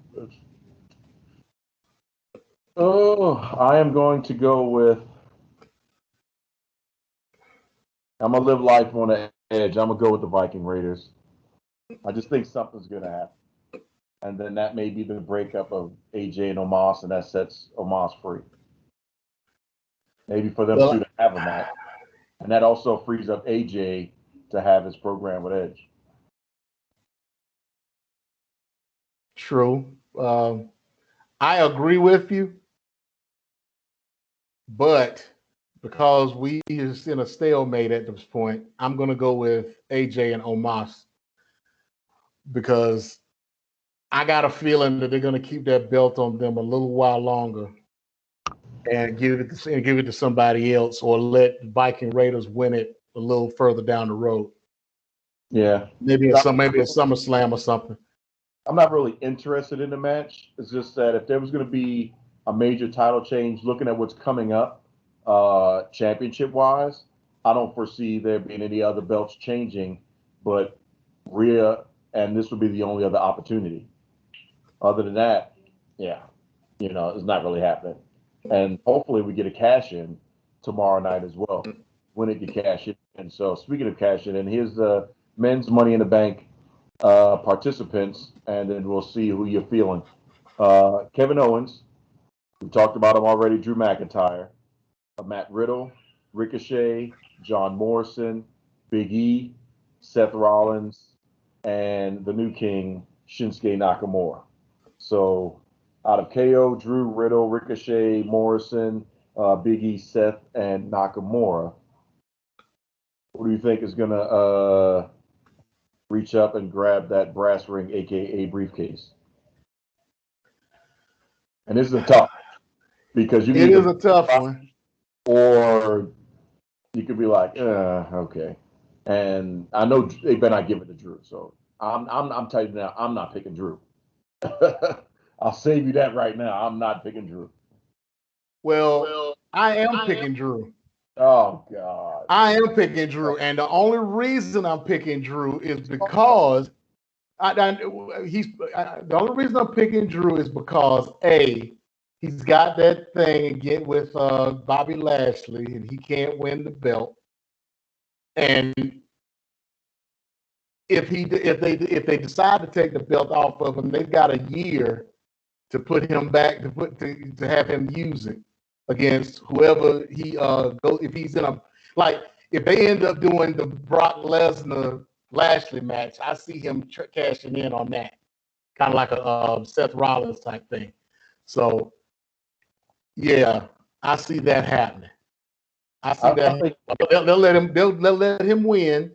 I am going to go with. I'm going to live life on the edge. I'm going to go with the Viking Raiders. I just think something's going to happen. And then that may be the breakup of AJ and Omos, and that sets Omos free. Maybe for them two to have a match. And that also frees up AJ to have his program with Edge. True. I agree with you. But because we is in a stalemate at this point, I'm going to go with AJ and Omos, because I got a feeling that they're going to keep that belt on them a little while longer and give it to somebody else, or let Viking Raiders win it a little further down the road. Yeah, maybe a SummerSlam or something. I'm not really interested in the match. It's just that if there was going to be a major title change, looking at what's coming up, championship-wise, I don't foresee there being any other belts changing, but Rhea, and this would be the only other opportunity. Other than that, yeah, it's not really happening. And hopefully we get a cash-in tomorrow night as well, when it can cash in. And so speaking of cash-in, and here's the men's Money in the Bank participants, and then we'll see who you're feeling. Kevin Owens, we talked about him already, Drew McIntyre, Matt Riddle, Ricochet, John Morrison, Big E, Seth Rollins, and the new king, Shinsuke Nakamura. So out of KO, Drew, Riddle, Ricochet, Morrison, Big E, Seth, and Nakamura, who do you think is going to reach up and grab that brass ring, aka briefcase? And this is a tough because you. It is a tough one. Or you could be like, okay. And I know they better not give it to Drew, so I'm telling you now, I'm not picking Drew. I'll save you that right now. I'm not picking Drew. Well, I am picking Drew. Oh God. I am picking Drew, and the only reason I'm picking Drew is because the only reason I'm picking Drew is because he's got that thing again with Bobby Lashley, and he can't win the belt. And if they decide to take the belt off of him, they've got a year to put him back to have him use it against whoever he goes. If he's in if they end up doing the Brock Lesnar Lashley match, I see him cashing in on that, kind of like a Seth Rollins type thing. So yeah, I see that happening. I see that they'll let him win.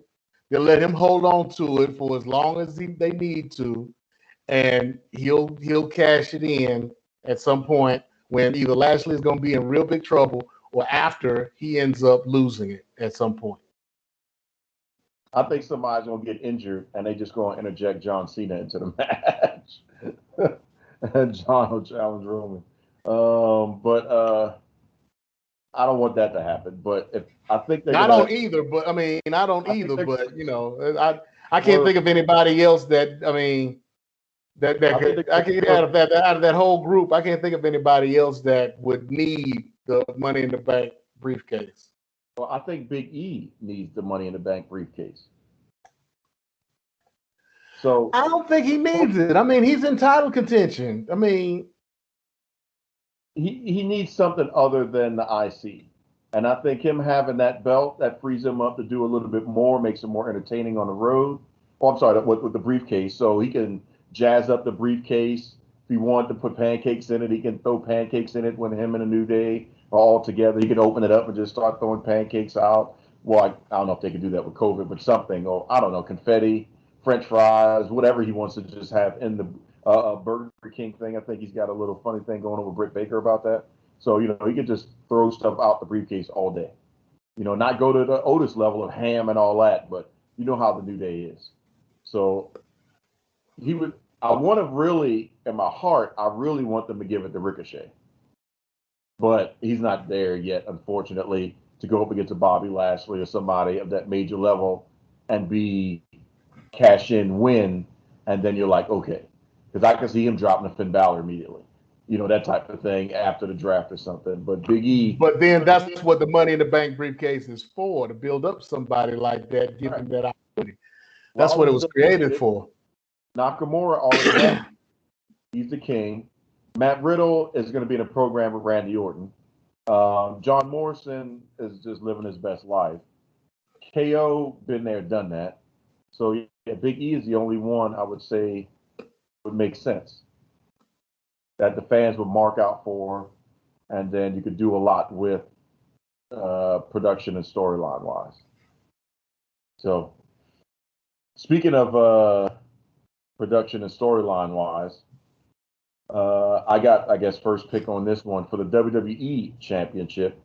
They'll let him hold on to it for as long as they need to, and he'll cash it in at some point when either Lashley is going to be in real big trouble or after he ends up losing it at some point. I think somebody's going to get injured, and they just going to interject John Cena into the match. And John will challenge Roman. But I don't want that to happen. But if I think they're I don't either. But I don't either. But I can't think of anybody else that I can get out of that whole group. I can't think of anybody else that would need the Money in the Bank briefcase. Well, I think Big E needs the Money in the Bank briefcase. So I don't think he needs it. He's in title contention. he needs something other than the IC. And I think him having that belt, that frees him up to do a little bit more, makes him more entertaining on the road. Oh, I'm sorry, with the briefcase. So he can jazz up the briefcase. If he wanted to put pancakes in it, he can throw pancakes in it when him and a New Day are all together. He can open it up and just start throwing pancakes out. Well, I don't know if they can do that with COVID, but something. Or, I don't know, confetti, French fries, whatever he wants to just have in the Burger King thing. I think he's got a little funny thing going on with Britt Baker about that. So, he can just throw stuff out the briefcase all day. Not go to the Otis level of ham and all that, but you know how the New Day is. So I want to really, in my heart, I really want them to give it to Ricochet. But he's not there yet, unfortunately, to go up against a Bobby Lashley or somebody of that major level and be cash in win. And then you're like, okay, because I can see him dropping a Finn Balor immediately. That type of thing after the draft or something. But Big E. But then that's what the Money in the Bank briefcase is for, to build up somebody like that, give him that opportunity. That's what it was created for. Nakamura already has. He's the king. Matt Riddle is going to be in a program with Randy Orton. John Morrison is just living his best life. KO, been there, done that. So yeah, Big E is the only one I would say would make sense that the fans would mark out for, and then you could do a lot with production and storyline wise. So speaking of production and storyline wise, I got, I guess, first pick on this one for the WWE Championship.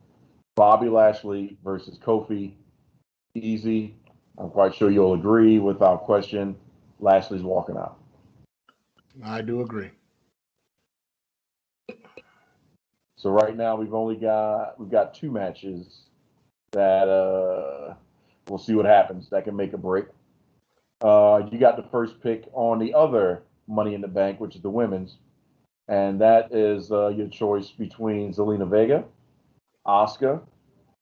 Bobby Lashley versus Kofi. Easy. I'm quite sure you'll agree without question. Lashley's walking out. I do agree. So right now we've got two matches that we'll see what happens. That can make a break. You got the first pick on the other Money in the Bank, which is the women's. And that is your choice between Zelina Vega, Asuka,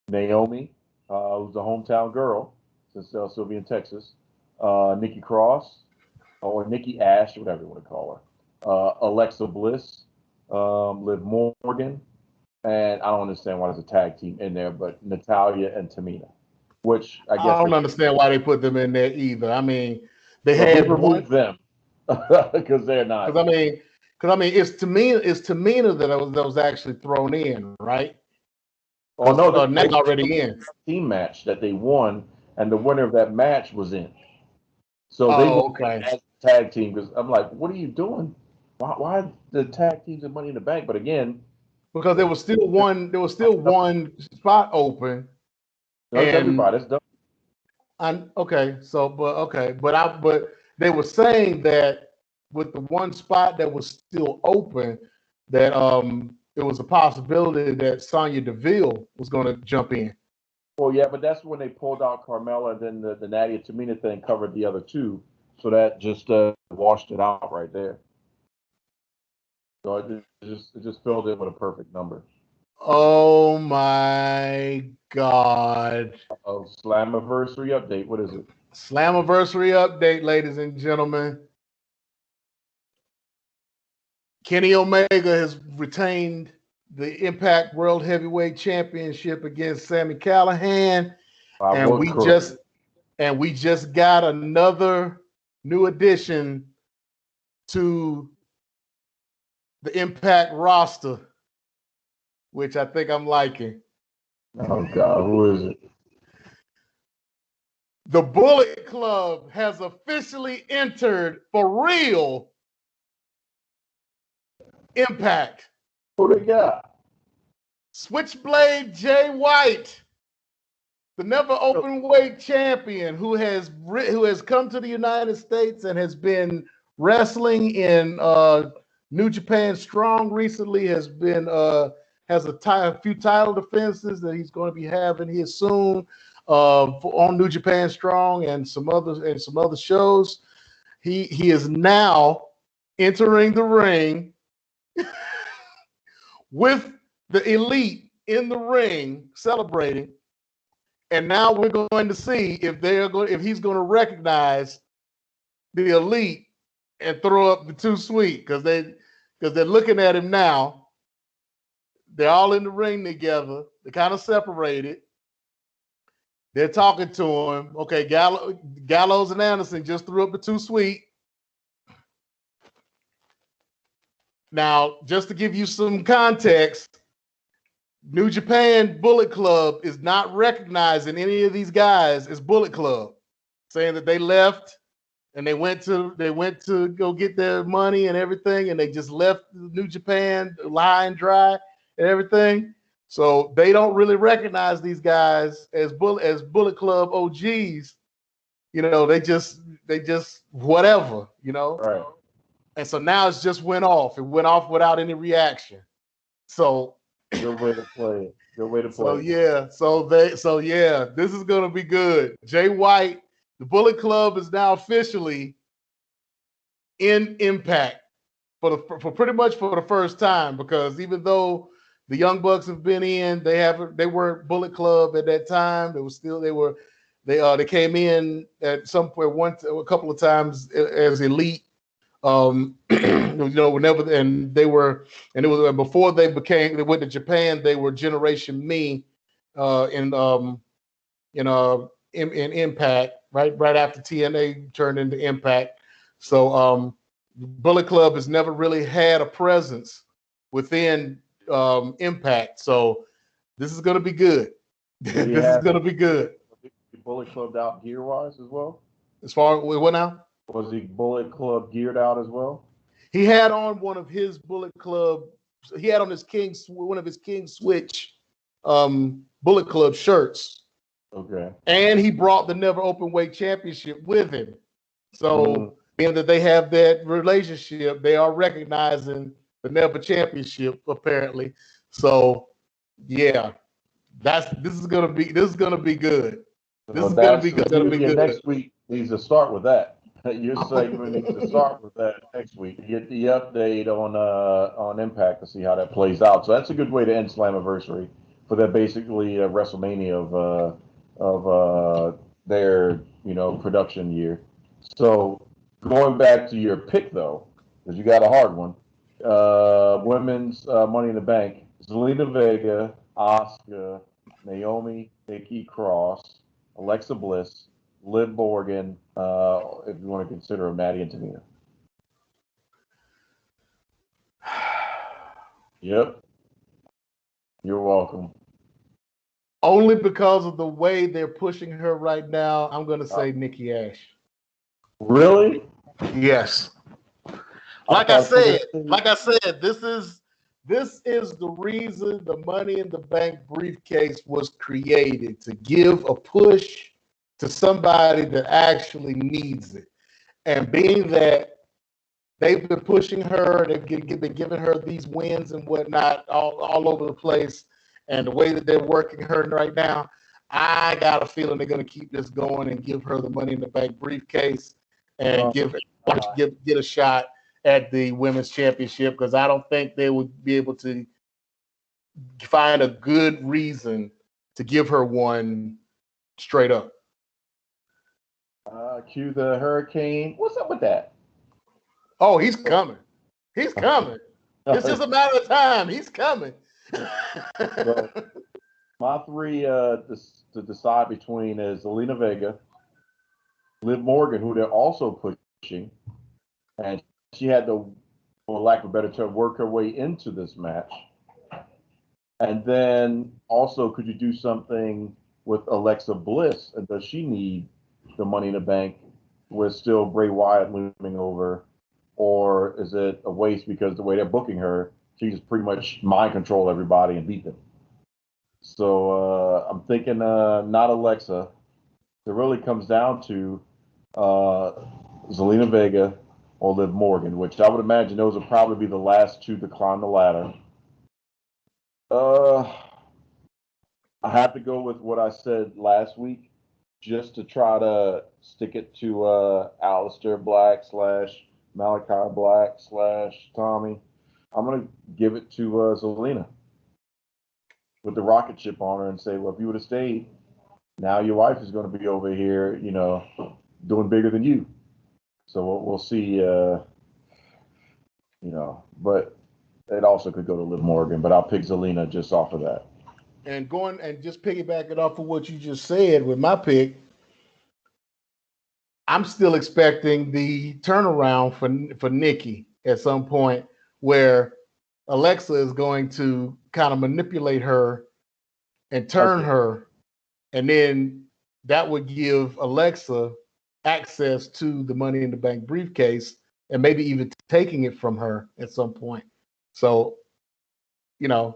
Naomi, who's the hometown girl, since Sylvia in Texas, Nikki Cross, or Nikki Ash, whatever you want to call her, Alexa Bliss, Liv Morgan, and I don't understand why there's a tag team in there, but Natalya and Tamina, which I guess I don't understand why they put them in there either. I mean, they well, had remove them because they're not. Because I mean, it's Tamina that was actually thrown in, right? Oh no, Nick already in. Team match that they won, and the winner of that match was in. So they Oh, won okay. as a tag team because I'm like, what are you doing? Why the tag teams and Money in the Bank? But again, Because there was still one spot open, that's and everybody. That's done. but they were saying that with the one spot that was still open, that it was a possibility that Sonya Deville was going to jump in. Well, yeah, but that's when they pulled out Carmella, and then the Nadia Tamina thing covered the other two, so that just washed it out right there. So it just filled in with a perfect number. Oh my God. Oh, Slammiversary update. What is it? Slammiversary update, ladies and gentlemen. Kenny Omega has retained the Impact World Heavyweight Championship against Sami Callihan. And we just got another new addition to the Impact roster, which I think I'm liking. Oh God, who is it? The Bullet Club has officially entered for real Impact. Who they got? Switchblade Jay White, the never open weight champion who has come to the United States and has been wrestling in New Japan Strong recently, has a few title defenses that he's going to be having here soon on New Japan Strong and some other shows. He is now entering the ring with the Elite in the ring celebrating. And now we're going to see if he's going to recognize the Elite and throw up the Too Sweet, because they're looking at him now. They're all in the ring together. They're kind of separated. They're talking to him. Okay, Gallows and Anderson just threw up the Too Sweet. Now, just to give you some context, New Japan Bullet Club is not recognizing any of these guys as Bullet Club, saying that they left and they went to go get their money and everything, and they just left New Japan high and dry and everything. So they don't really recognize these guys as Bullet Club OGs. You know, they just whatever, you know. Right. And so now it's just went off. It went off without any reaction. So good way to play it. Good way to play it. So yeah, this is gonna be good. Jay White, the Bullet Club is now officially in Impact for pretty much for the first time, because even though the Young Bucks have been in, they weren't Bullet Club at that time. They came in at some point a couple of times as Elite. Whenever, and they were, and it was before they went to Japan, they were Generation Me in Impact, right after TNA turned into Impact. So Bullet Club has never really had a presence within Impact. So this is going to be good. This is going to be good. Bullet Club out gear wise as well. As far as what now? Was the Bullet Club geared out as well? He had on one of his Bullet Club. He had on one of his King Switch Bullet Club shirts. Okay. And he brought the Never Open Weight Championship with him. So being that they have that relationship, they are recognizing the Never Championship apparently. So yeah, this is gonna be good. This is gonna be good. Next week needs to start with that. Your segment needs to start with that next week to get the update on Impact to see how that plays out. So that's a good way to end Slammiversary for that basically WrestleMania of their production year. So going back to your pick though, because you got a hard one, women's Money in the Bank. Zelina Vega, Asuka, Naomi, Nikki Cross, Alexa Bliss, Liv Morgan, if you want to consider a Maddie and Tamina. Yep. You're welcome. Only because of the way they're pushing her right now, I'm going to say Nikki Ash. Really? Yes. Like I said, this is the reason the Money in the Bank briefcase was created, to give a push to somebody that actually needs it. And being that they've been pushing her, they've been giving her these wins and whatnot all over the place, and the way that they're working her right now, I got a feeling they're going to keep this going and give her the Money in the Bank briefcase and get a shot at the women's championship, because I don't think they would be able to find a good reason to give her one straight up. Cue the Hurricane. What's up with that? Oh, he's coming. He's coming. It's just a matter of time. He's coming. Well, my three to decide between is Zelina Vega, Liv Morgan, who they're also pushing, and she had to, for lack of a better term, work her way into this match. And then also, could you do something with Alexa Bliss? And does she need the Money in the Bank with still Bray Wyatt looming over? Or is it a waste because the way they're booking her, she just pretty much mind control everybody and beat them? So I'm thinking not Alexa. It really comes down to Zelina Vega or Liv Morgan, which I would imagine those will probably be the last two to climb the ladder. I have to go with what I said last week, just to try to stick it to Aleister Black / Malachi Black / Tommy. I'm going to give it to Zelina with the rocket ship on her and say, well, if you would have stayed, now your wife is going to be over here, doing bigger than you. So we'll see, but it also could go to Liv Morgan, but I'll pick Zelina just off of that. And just piggyback it off of what you just said with my pick, I'm still expecting the turnaround for Nikki at some point, where Alexa is going to kind of manipulate her and turn her, and then that would give Alexa access to the Money in the Bank briefcase and maybe even taking it from her at some point. So, yeah,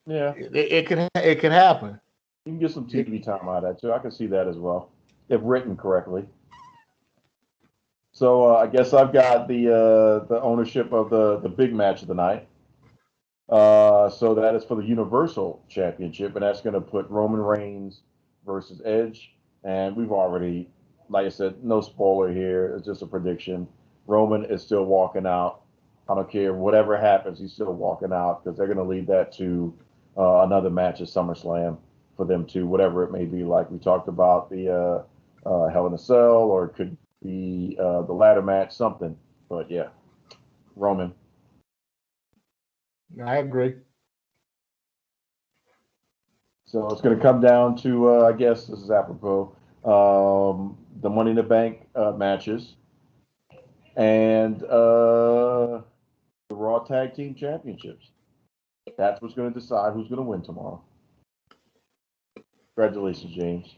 it can happen. You can get some TV time out of that too. I can see that as well, if written correctly. So I guess I've got the ownership of the big match of the night. So that is for the Universal Championship, and that's going to put Roman Reigns versus Edge. And we've already, like I said, no spoiler here. It's just a prediction. Roman is still walking out. I don't care. Whatever happens, he's still walking out, because they're going to lead that to another match at SummerSlam for them to, whatever it may be. Like we talked about the Hell in a Cell, or it could be the ladder match, something. But yeah, Roman. I agree. So it's going to come down to, I guess this is apropos, the Money in the Bank matches and the Raw Tag Team Championships. That's what's going to decide who's going to win tomorrow. Congratulations, James.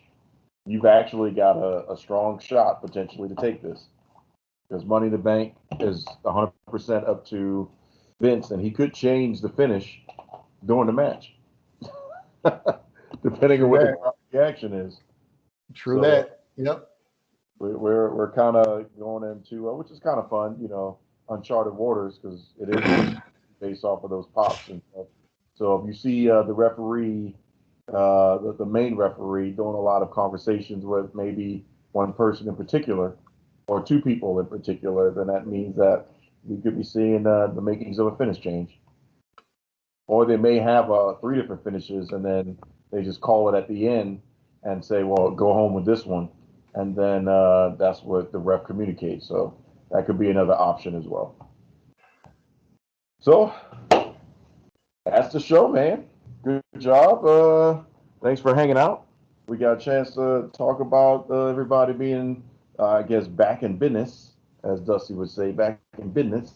You've actually got a strong shot potentially to take this, because Money in the Bank is 100% up to Vince, and he could change the finish during the match. Depending on what the reaction is. True that. Yep. We're kind of going into, which is kind of fun, uncharted waters, because it is based off of those pops and stuff. So if you see the referee, the main referee, doing a lot of conversations with maybe one person in particular, or two people in particular, then that means that we could be seeing the makings of a finish change. Or they may have 3 different finishes, and then they just call it at the end and say, well, go home with this one. And then that's what the ref communicates. So that could be another option as well. So that's the show, man. Good job. Thanks for hanging out. We got a chance to talk about everybody being, I guess, back in business, as Dusty would say, back in business,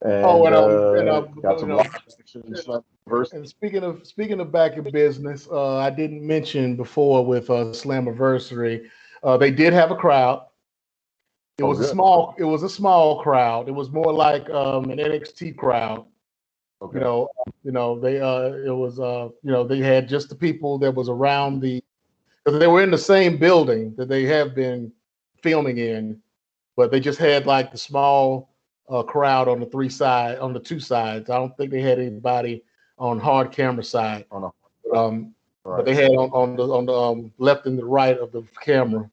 Oh, and got some live action and stuff. and speaking of back in business, I didn't mention before with Slammiversary, they did have a crowd. It was good. It was a small crowd. It was more like an NXT crowd. Okay. They it was they had just the people that was around because they were in the same building that they have been filming in, but they just had like the small crowd on the two sides. I don't think they had anybody on hard camera side. But they had on the left and the right of the camera.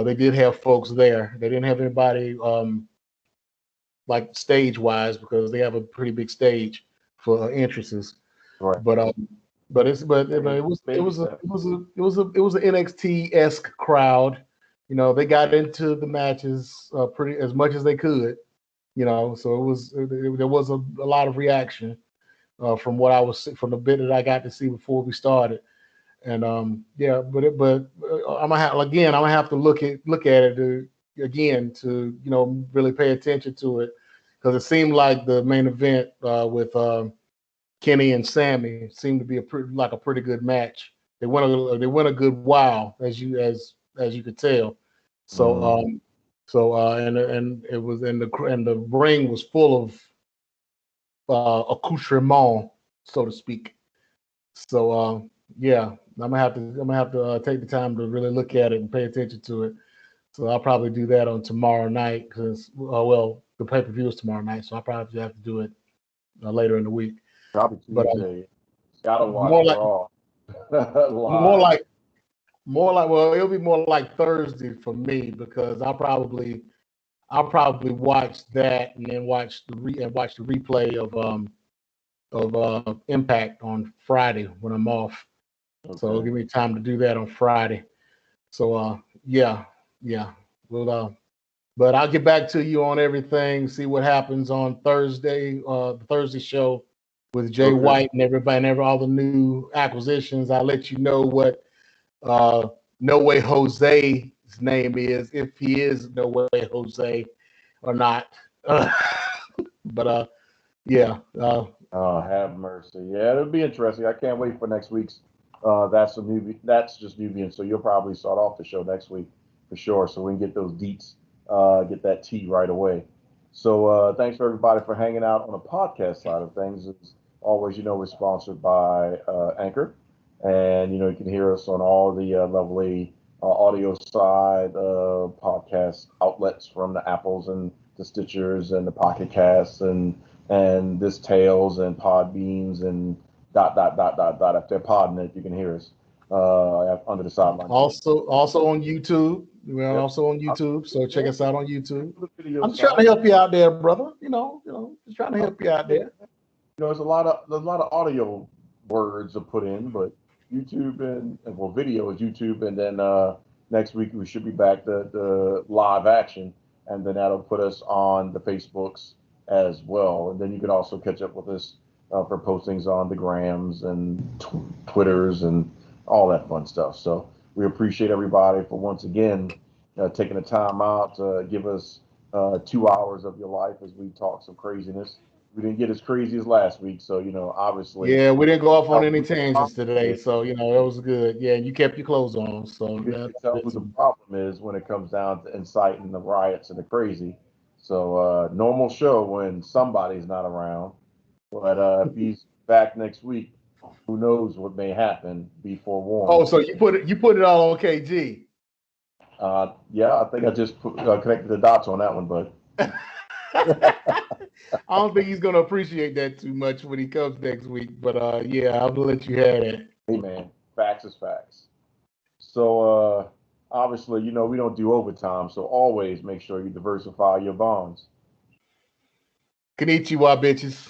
They did have folks there. They didn't have anybody like stage wise because they have a pretty big stage for entrances. Right. But it was an NXT-esque crowd. They got into the matches pretty as much as they could. So there was a lot of reaction from the bit that I got to see before we started. And I'm gonna have to look at it again to really pay attention to it, because it seemed like the main event with Kenny and Sammy seemed to be a pretty good match. They went a good while, as you could tell. So and it was and the ring was full of accoutrement, so to speak. So I'm gonna have to take the time to really look at it and pay attention to it. So I'll probably do that on tomorrow night because the pay-per-view is tomorrow night, so I'll probably have to do it later in the week. Probably Tuesday. Gotta watch Raw. Well, it'll be more like Thursday for me because I'll probably watch that and then watch the replay of Impact on Friday when I'm off. Okay. So it'll give me time to do that on Friday. So but I'll get back to you on everything, see what happens on Thursday, the Thursday show with Jay White and everybody and all the new acquisitions. I'll let you know what No Way Jose's name is, if he is No Way Jose or not. Have mercy. Yeah, it'll be interesting. I can't wait for next week's. That's just Nubian. So you'll probably start off the show next week for sure. So we can get those deets, get that tea right away. So thanks for everybody for hanging out on the podcast side of things. As always, we're sponsored by Anchor, and you can hear us on all the level A audio side podcast outlets, from the Apples and the Stitchers and the Pocket Casts and this Tales and Podbeans and ... If they're podding it, you can hear us under the sideline. Also on YouTube. We're also on YouTube, so check us out on YouTube. I'm just trying to help you out there, brother. Just trying to help you out there. There's a lot of audio words to put in, but YouTube and video is YouTube, and then next week we should be back the live action, and then that'll put us on the Facebooks as well, and then you can also catch up with us for postings on the Grams and Twitters and all that fun stuff. So we appreciate everybody for once again taking the time out to give us 2 hours of your life as we talk some craziness. We didn't get as crazy as last week, so obviously. Yeah, we didn't go off on any tangents today, so it was good. Yeah, and you kept your clothes on, so tell who the problem is when it comes down to inciting the riots and the crazy. So normal show when somebody's not around. But if he's back next week, who knows what may happen? Be forewarned. Oh, so you put it all on KG? Yeah, I think I just connected the dots on that one, but I don't think he's gonna appreciate that too much when he comes next week. But I'll let you have it. Hey man, facts is facts. So obviously, we don't do overtime, so always make sure you diversify your bonds. Konnichiwa, bitches.